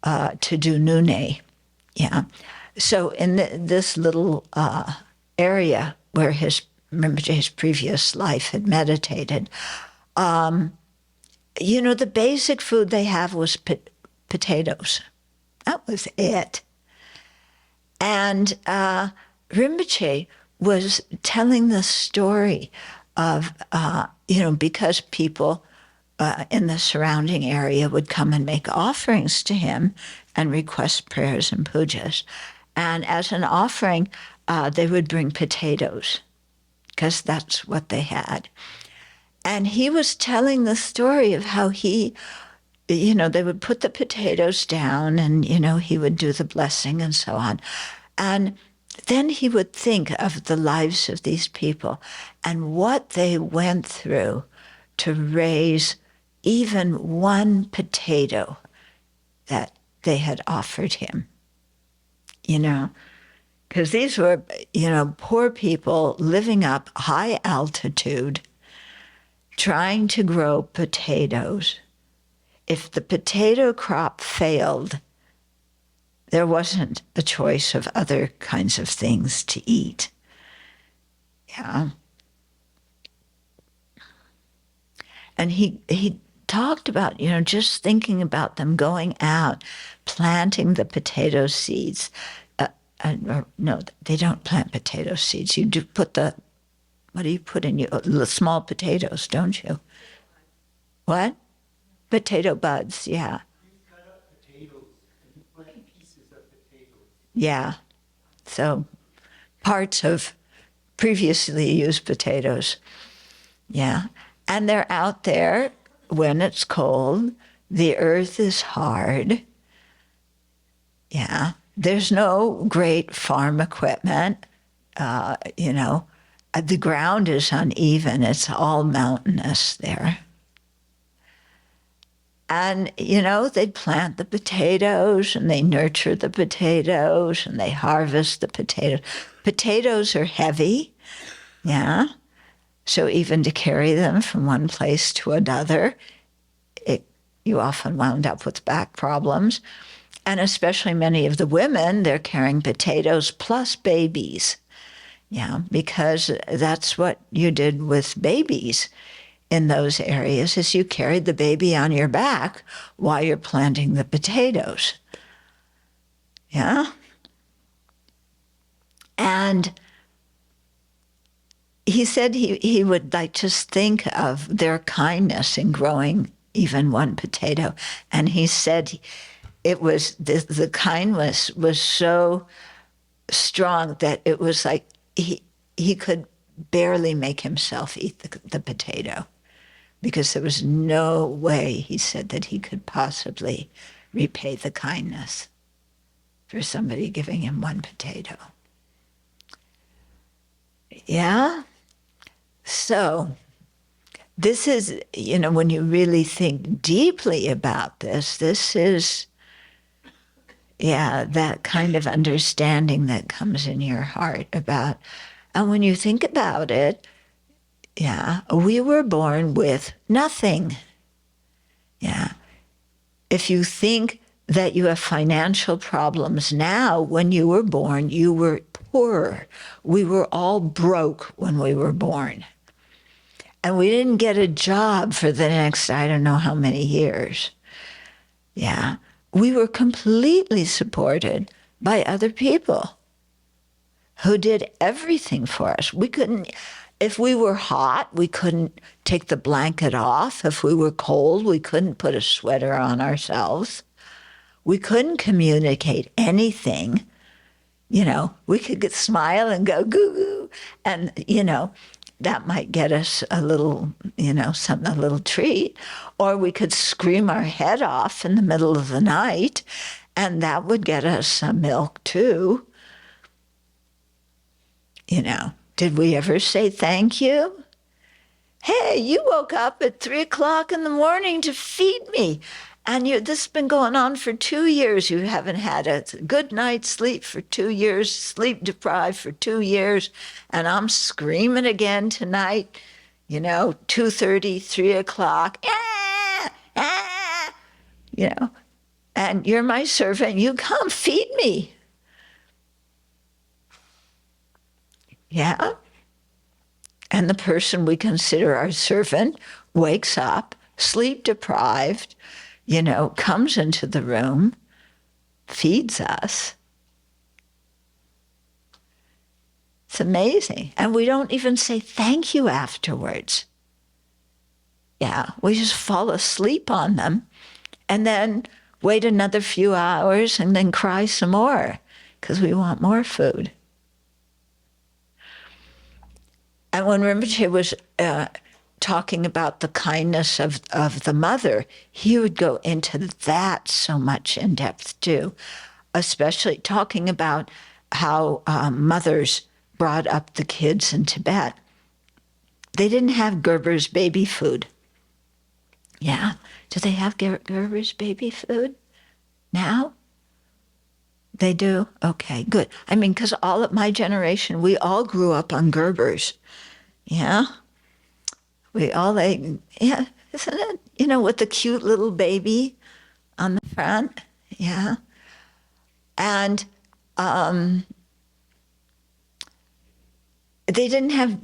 to do Nune. Yeah. So in this little area where Rinpoche's previous life had meditated, the basic food they have was potatoes. That was it. And Rinpoche was telling the story of, because people in the surrounding area would come and make offerings to him and request prayers and pujas. And as an offering, they would bring potatoes because that's what they had. And he was telling the story of how he, they would put the potatoes down and, he would do the blessing and so on. And then he would think of the lives of these people and what they went through to raise even one potato that they had offered him, because these were, poor people living up high altitude, trying to grow potatoes. If the potato crop failed, there wasn't a choice of other kinds of things to eat. Yeah. And he talked about, just thinking about them going out, planting the potato seeds. No, they don't plant potato seeds. You do put what do you put in the small potatoes, don't you? What? Potato buds, yeah. You cut up potatoes Yeah. So parts of previously used potatoes. Yeah. And they're out there when it's cold. The earth is hard. Yeah. There's no great farm equipment. The ground is uneven. It's all mountainous there. And, they plant the potatoes and they nurture the potatoes and they harvest the potatoes. Potatoes are heavy, yeah. So even to carry them from one place to another, you often wound up with back problems. And especially many of the women, they're carrying potatoes plus babies. Yeah, because that's what you did with babies in those areas, is you carried the baby on your back while you're planting the potatoes. Yeah? And he said he would like to think of their kindness in growing even one potato. And he said it was, the kindness was so strong that it was like he could barely make himself eat the potato, because there was no way, he said, that he could possibly repay the kindness for somebody giving him one potato. Yeah? So this is, when you really think deeply about this is, that kind of understanding that comes in your heart about, and when you think about it, we were born with nothing. Yeah. If you think that you have financial problems now, when you were born, you were poor. We were all broke when we were born. And we didn't get a job for the next, I don't know how many years. Yeah. We were completely supported by other people who did everything for us. We couldn't, if we were hot, we couldn't take the blanket off. If we were cold, we couldn't put a sweater on ourselves. We couldn't communicate anything. We could smile and go goo goo. And, that might get us a little, a little treat. Or we could scream our head off in the middle of the night, and that would get us some milk too. Did we ever say thank you? Hey, you woke up at 3:00 in the morning to feed me. And this has been going on for 2 years. You haven't had a good night's sleep for 2 years, sleep deprived for 2 years. And I'm screaming again tonight, 2:30, 3:00, and you're my servant. You come feed me. Yeah. And the person we consider our servant wakes up, sleep deprived, comes into the room, feeds us. It's amazing. And we don't even say thank you afterwards. Yeah, we just fall asleep on them and then wait another few hours and then cry some more because we want more food. And when Rinpoche was talking about the kindness of the mother, he would go into that so much in depth too, especially talking about how mothers brought up the kids in Tibet. They didn't have Gerber's baby food. Yeah. Do they have Gerber's baby food now? They do? Okay, good. I mean, because all of my generation, we all grew up on Gerber's. Yeah. We all ate, yeah, isn't it? With the cute little baby on the front. Yeah. And they didn't have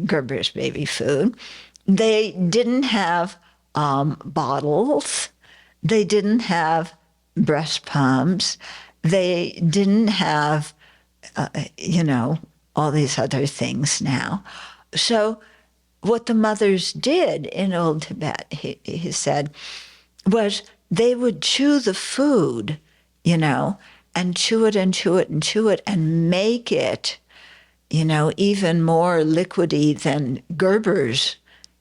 Gerber's baby food. They didn't have bottles. They didn't have breast pumps. They didn't have, all these other things now. So what the mothers did in old Tibet, he said, was they would chew the food, and and chew it and chew it and chew it and make it, even more liquidy than Gerber's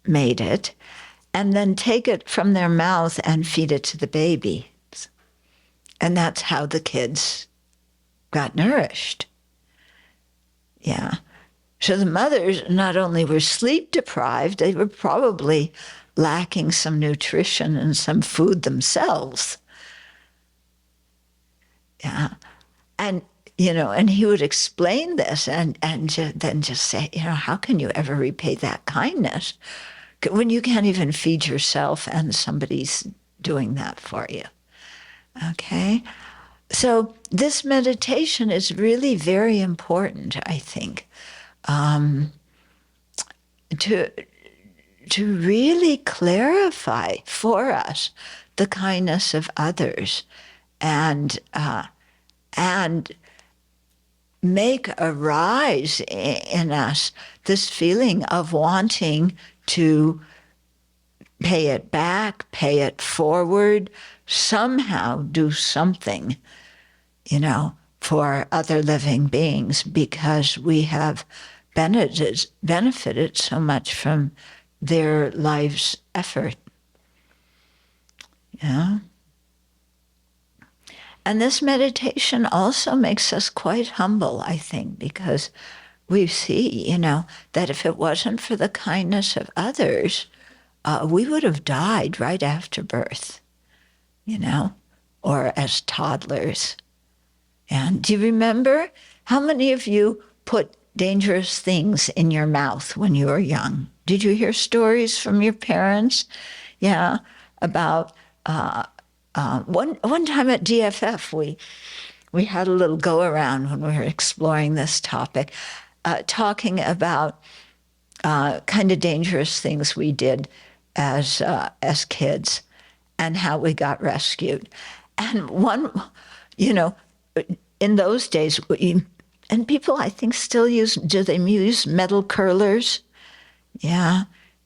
made it, and then take it from their mouth and feed it to the baby. And that's how the kids got nourished. Yeah. So the mothers not only were sleep deprived, they were probably lacking some nutrition and some food themselves. Yeah. And, and he would explain this and then just say, how can you ever repay that kindness when you can't even feed yourself and somebody's doing that for you? Okay? So this meditation is really very important, I think, to really clarify for us the kindness of others and make arise in us this feeling of wanting to pay it back, pay it forward, somehow do something, for other living beings because we have benefited so much from their life's effort. Yeah. And this meditation also makes us quite humble, I think, because we see, that if it wasn't for the kindness of others, we would have died right after birth, or as toddlers. And do you remember how many of you put dangerous things in your mouth when you were young? Did you hear stories from your parents? Yeah, about one time at DFF, we had a little go around when we were exploring this topic, talking about kind of dangerous things we did as kids and how we got rescued. And one, in those days, and people I think still do they use metal curlers? Yeah,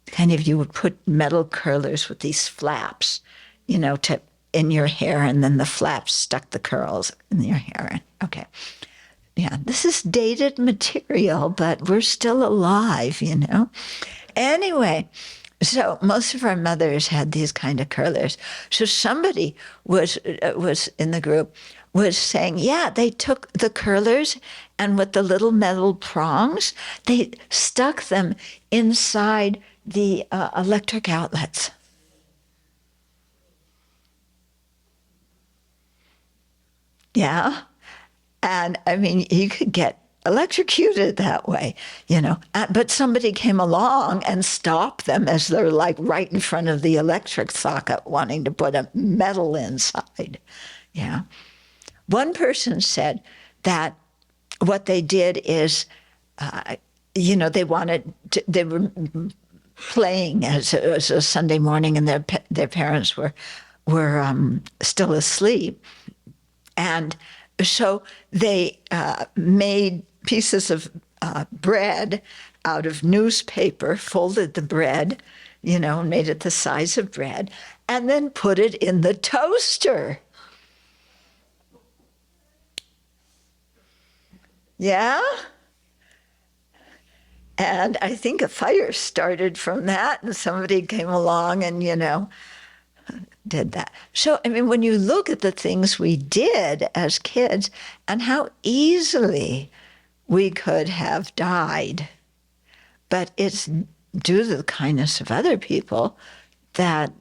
kind of you would put metal curlers with these flaps, in your hair, and then the flaps stuck the curls in your hair. Okay. Yeah, this is dated material, but we're still alive, Anyway, so most of our mothers had these kind of curlers. So somebody was in the group was saying, yeah, they took the curlers and with the little metal prongs, they stuck them inside the electric outlets. Yeah. And I mean, you could get electrocuted that way, but somebody came along and stopped them as they're like right in front of the electric socket wanting to put a metal inside. Yeah. One person said that what they did is, they were playing as a Sunday morning and their parents were still asleep. And so they made pieces of bread out of newspaper, folded the bread, and made it the size of bread, and then put it in the toaster. Yeah? And I think a fire started from that, and somebody came along and, did that. So, I mean, when you look at the things we did as kids and how easily we could have died, but it's due to the kindness of other people that,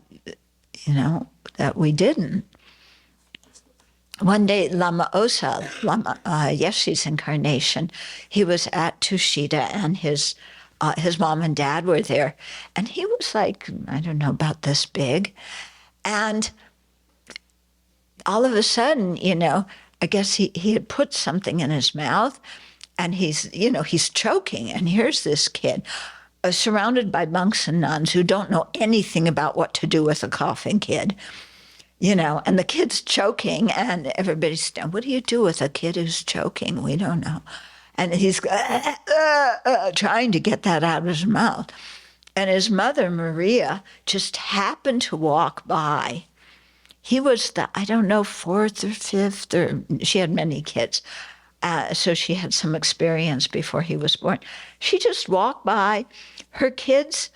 that we didn't. One day, Lama Osa, Yeshe's incarnation, he was at Tushita and his mom and dad were there. And he was like, I don't know, about this big. And all of a sudden, I guess he had put something in his mouth and he's choking. And here's this kid surrounded by monks and nuns who don't know anything about what to do with a coughing kid. And the kid's choking, and everybody's saying, what do you do with a kid who's choking? We don't know. And he's trying to get that out of his mouth. And his mother, Maria, just happened to walk by, he was the, I don't know, fourth or fifth, or she had many kids. So she had some experience before he was born. She just walked by, her kids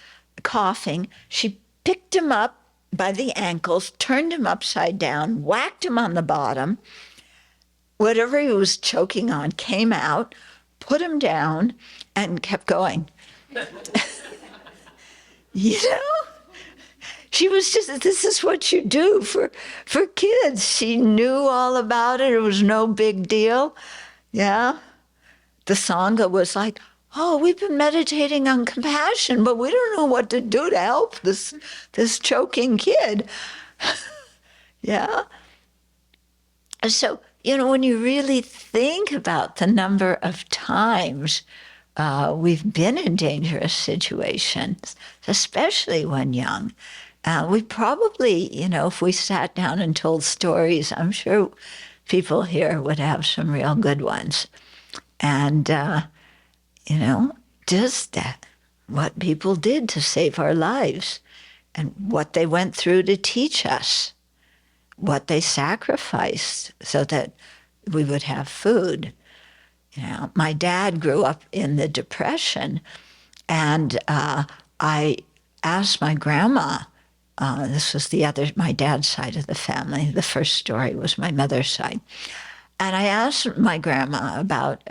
coughing. She picked him up by the ankles, turned him upside down, whacked him on the bottom. Whatever he was choking on came out, put him down, and kept going. You know? She was just, this is what you do for kids. She knew all about it. It was no big deal. Yeah. The Sangha was like, oh, we've been meditating on compassion, but we don't know what to do to help this choking kid. Yeah. So, when you really think about the number of times we've been in dangerous situations, especially when young, we probably, if we sat down and told stories, I'm sure people here would have some real good ones. And, just that, what people did to save our lives and what they went through to teach us, what they sacrificed so that we would have food. My dad grew up in the Depression, and I asked my grandma, this was my dad's side of the family. The first story was my mother's side. And I asked my grandma about,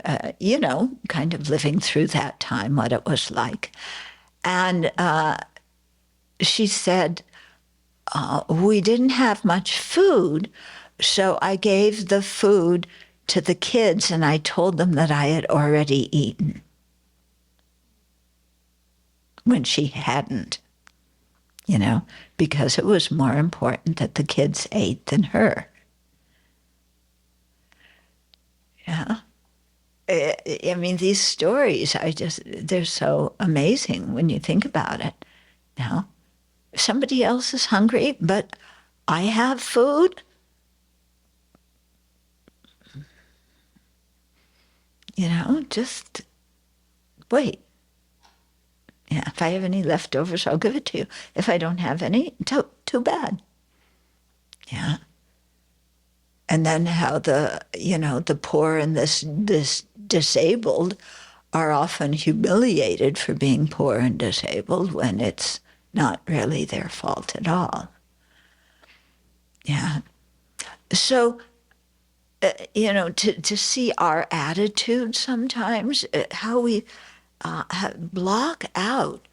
kind of living through that time, what it was like. And she said, we didn't have much food, so I gave the food to the kids and I told them that I had already eaten when she hadn't, because it was more important that the kids ate than her. Yeah. I mean, these stories, they're so amazing when you think about it. Now, if somebody else is hungry, but I have food, just wait. Yeah, if I have any leftovers, I'll give it to you. If I don't have any, too bad. Yeah. And then how the poor and this disabled are often humiliated for being poor and disabled when it's not really their fault at all. Yeah. So, to see our attitude sometimes, how we block out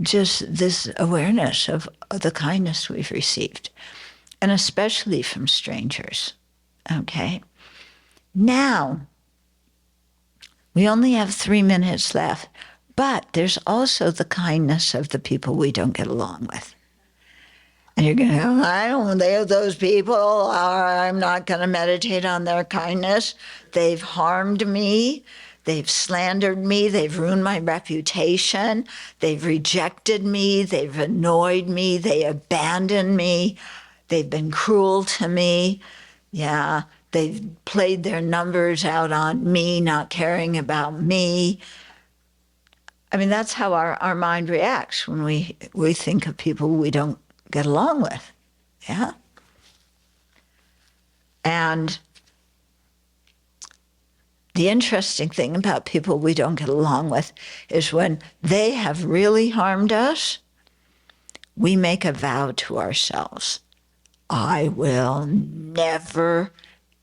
just this awareness of the kindness we've received, and especially from strangers, okay? Now, we only have 3 minutes left, but there's also the kindness of the people we don't get along with. And you're going to go, I don't know those people, or I'm not going to meditate on their kindness. They've harmed me. They've slandered me. They've ruined my reputation. They've rejected me. They've annoyed me. They abandoned me. They've been cruel to me. Yeah, they've played their numbers out on me, not caring about me. I mean, that's how our mind reacts when we think of people we don't get along with. Yeah. And the interesting thing about people we don't get along with is when they have really harmed us, we make a vow to ourselves. I will never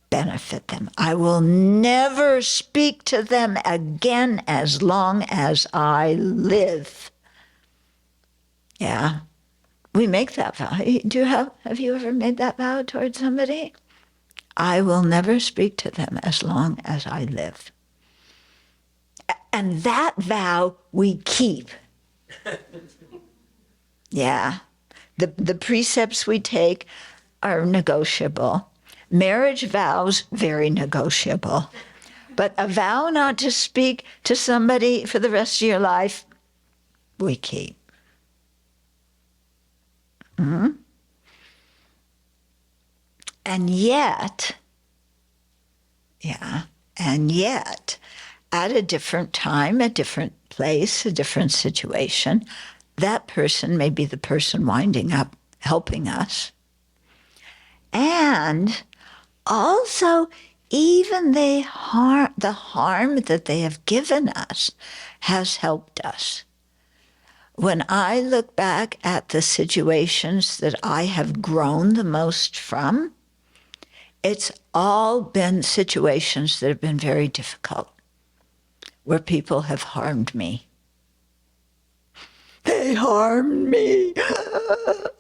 benefit them. I will never speak to them again as long as I live. Yeah. We make that vow. Have you ever made that vow towards somebody? I will never speak to them as long as I live. And that vow we keep. Yeah. The precepts we take are negotiable. Marriage vows, very negotiable. But a vow not to speak to somebody for the rest of your life, we keep. Mm-hmm. And yet, at a different time, a different place, a different situation, that person may be the person winding up helping us. And also, even the harm that they have given us has helped us. When I look back at the situations that I have grown the most from, it's all been situations that have been very difficult, where people have harmed me. They harmed me.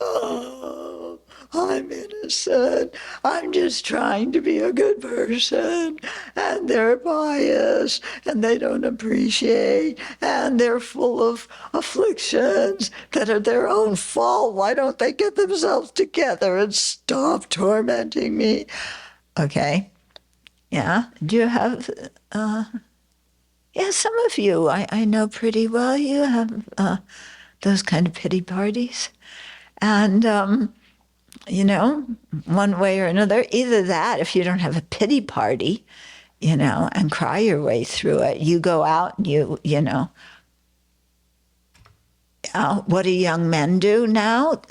Oh, I'm innocent. I'm just trying to be a good person. And they're biased, and they don't appreciate, and they're full of afflictions that are their own fault. Why don't they get themselves together and stop tormenting me? Okay. Yeah. Do you have... yeah, some of you I know pretty well. You have those kind of pity parties. And, one way or another, either that, if you don't have a pity party, and cry your way through it, you go out and what do young men do now?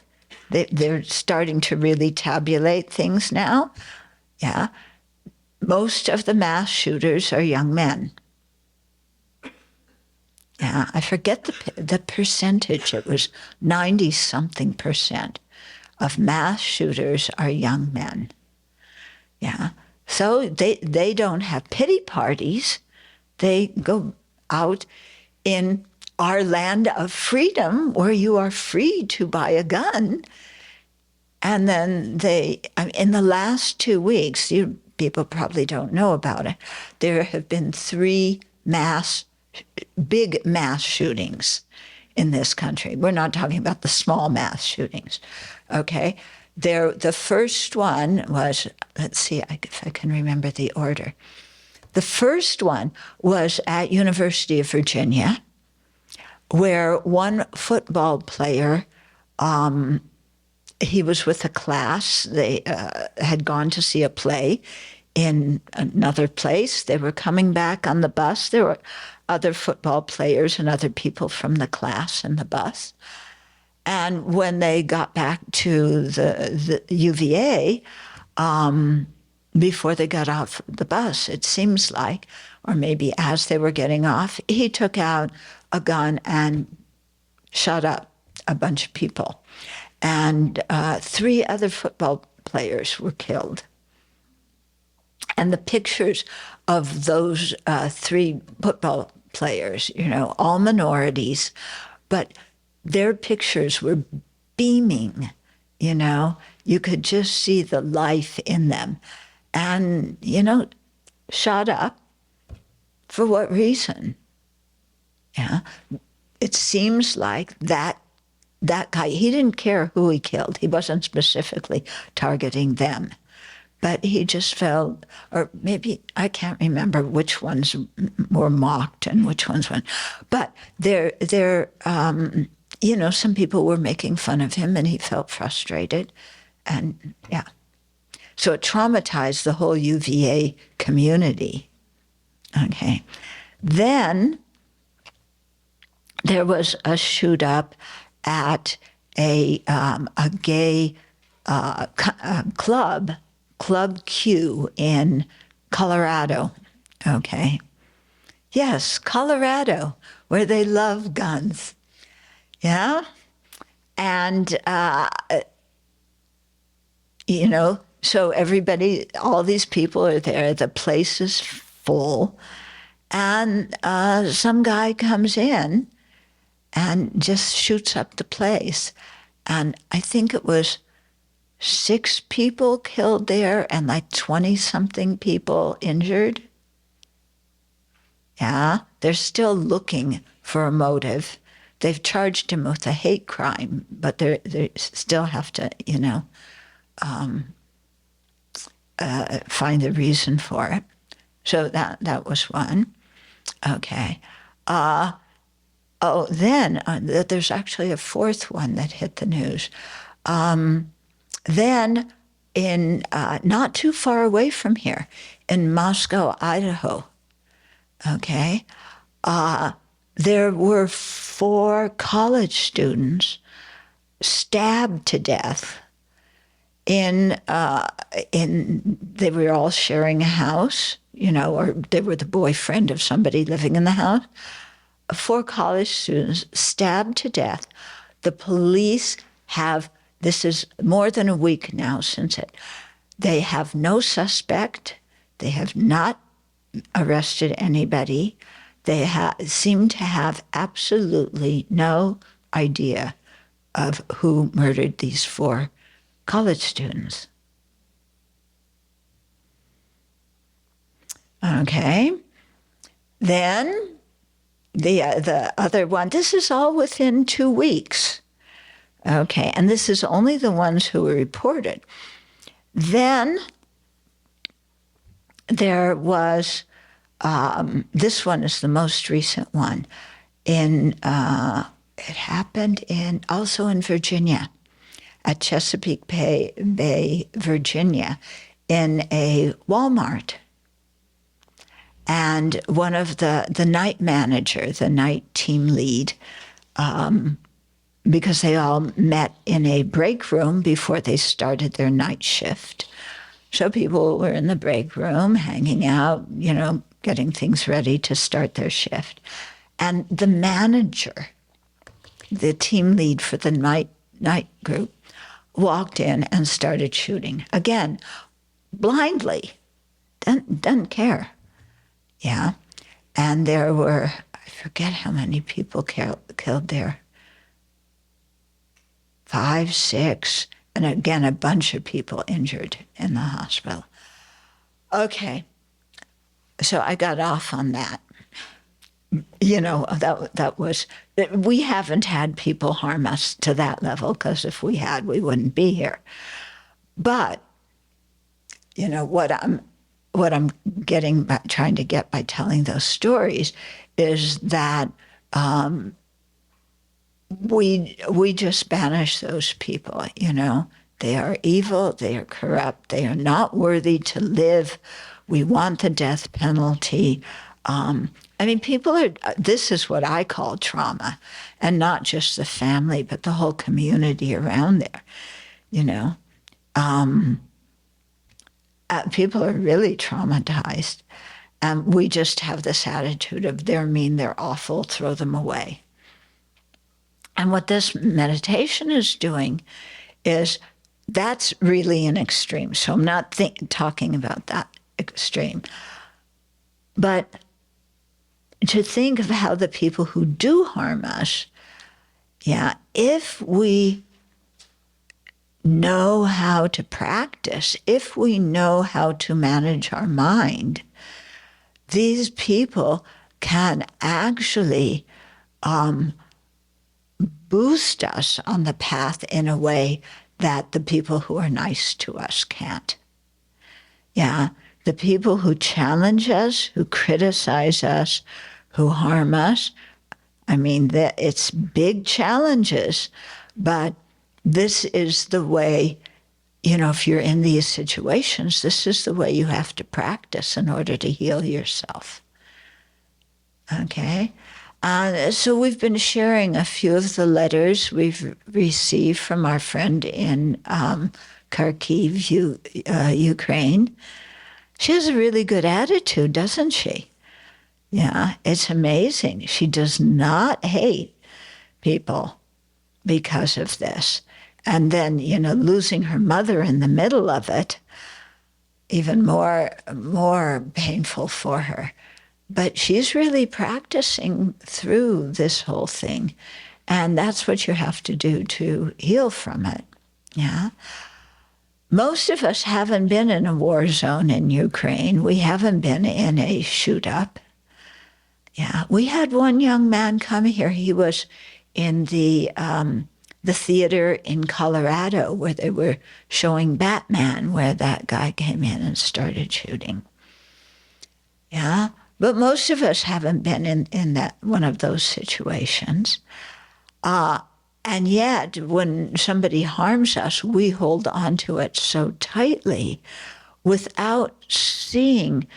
They're starting to really tabulate things now. Yeah. Most of the mass shooters are young men. Yeah, I forget the percentage. It was 90-something% of mass shooters are young men. Yeah, so they don't have pity parties. They go out in our land of freedom where you are free to buy a gun. And then in the last 2 weeks, you people probably don't know about it, there have been 3 big mass shootings in this country. We're not talking about the small mass shootings, okay? The first one was, let's see if I can remember the order. The first one was at University of Virginia, where one football player, he was with a class. They had gone to see a play in another place. They were coming back on the bus. There were other football players and other people from the class in the bus. And when they got back to the UVA, before they got off the bus, it seems like, or maybe as they were getting off, he took out a gun and shot up a bunch of people. And 3 other football players were killed. And the pictures of those 3 football players, all minorities, but their pictures were beaming, You could just see the life in them. And, shot up. For what reason? Yeah. It seems like that guy, he didn't care who he killed. He wasn't specifically targeting them. But he just felt, or maybe I can't remember which ones were mocked and which ones weren't. But some people were making fun of him, and he felt frustrated, and yeah. So it traumatized the whole UVA community. Okay, then there was a shoot up at a gay club. Club Q in Colorado, okay? Yes, Colorado, where they love guns, yeah? And, so everybody, all these people are there, the place is full, and some guy comes in and just shoots up the place. And I think it was 6 people killed there and like 20-something people injured. Yeah, they're still looking for a motive. They've charged him with a hate crime, but they still have to, find the reason for it. So that was one. Okay. Then there's actually a 4th one that hit the news. Then in not too far away from here, in Moscow, Idaho, okay, there were 4 college students stabbed to death they were all sharing a house, or they were the boyfriend of somebody living in the house. 4 college students stabbed to death. The police this is more than a week now since it. They have no suspect. They have not arrested anybody. They seem to have absolutely no idea of who murdered these 4 college students. Okay. Then the other one, this is all within 2 weeks. Okay, and this is only the ones who were reported. Then there was, this one is the most recent one. It happened also in Virginia, at Chesapeake Bay, Virginia, in a Walmart. And one of the night manager, the night team lead, because they all met in a break room before they started their night shift. So people were in the break room, hanging out, getting things ready to start their shift. And the manager, the team lead for the night group, walked in and started shooting. Again, blindly, doesn't care. Yeah. And there were, I forget how many people killed there. 5, 6, and again, a bunch of people injured in the hospital. Okay, so I got off on that. That was, we haven't had people harm us to that level, because if we had, we wouldn't be here. But, what I'm trying to get by telling those stories is that we just banish those people, They are evil, they are corrupt, they are not worthy to live. We want the death penalty. This is what I call trauma, and not just the family, but the whole community around there, People are really traumatized. And we just have this attitude of they're mean, they're awful, throw them away. And what this meditation is doing is that's really an extreme. So I'm not talking about that extreme. But to think of how the people who do harm us, if we know how to practice, if we know how to manage our mind, these people can actually boost us on the path in a way that the people who are nice to us can't. The people who challenge us, who criticize us, who harm us, it's big challenges, but this is the way, if you're in these situations, this is the way you have to practice in order to heal yourself. Okay? So we've been sharing a few of the letters we've received from our friend in Kharkiv, Ukraine. She has a really good attitude, doesn't she? It's amazing. She does not hate people because of this. And then, losing her mother in the middle of it, even more painful for her. But she's really practicing through this whole thing. And that's what you have to do to heal from it. Most of us haven't been in a war zone in Ukraine. We haven't been in a shoot-up. We had one young man come here. He was in the theater in Colorado where they were showing Batman, where that guy came in and started shooting. But most of us haven't been in that one of those situations. And yet, when somebody harms us, we hold on to it so tightly without seeing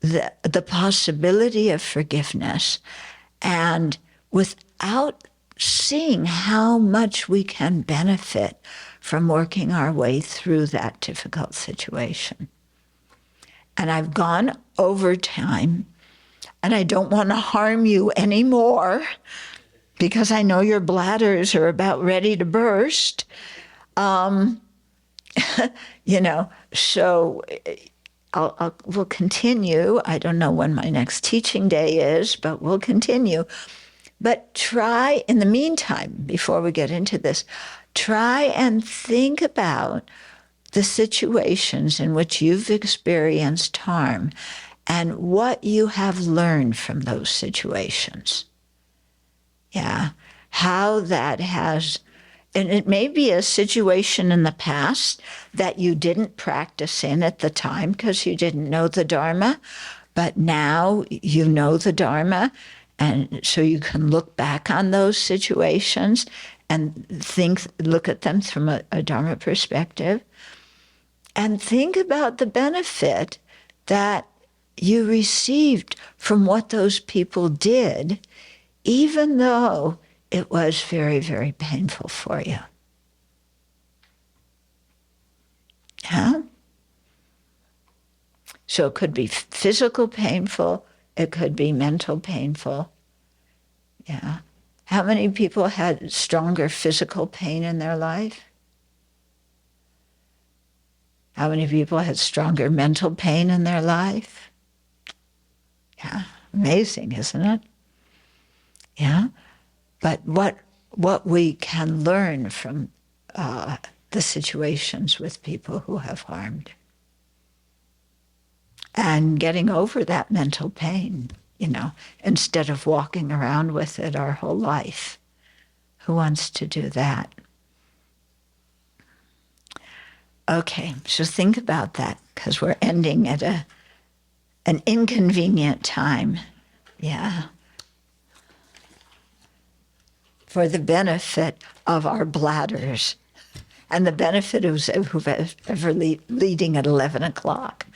the possibility of forgiveness and without seeing how much we can benefit from working our way through that difficult situation. And I've gone over time, and I don't want to harm you anymore because I know your bladders are about ready to burst. So we'll continue. I don't know when my next teaching day is, but we'll continue. But try, in the meantime, before we get into this, try and think about the situations in which you've experienced harm and what you have learned from those situations. Yeah, how that has, and it may be a situation in the past that you didn't practice in at the time because you didn't know the Dharma, but now you know the Dharma, and so you can look back on those situations and look at them from a Dharma perspective, and think about the benefit that you received from what those people did, even though it was very, very painful for you. Yeah? So it could be physical painful, it could be mental painful. Yeah. How many people had stronger physical pain in their life? How many people had stronger mental pain in their life? Yeah, amazing, isn't it? Yeah. But what we can learn from the situations with people who have harmed, and getting over that mental pain, instead of walking around with it our whole life. Who wants to do that? Okay, so think about that, because we're ending at an inconvenient time. Yeah. For the benefit of our bladders and the benefit of whoever leading at 11 o'clock.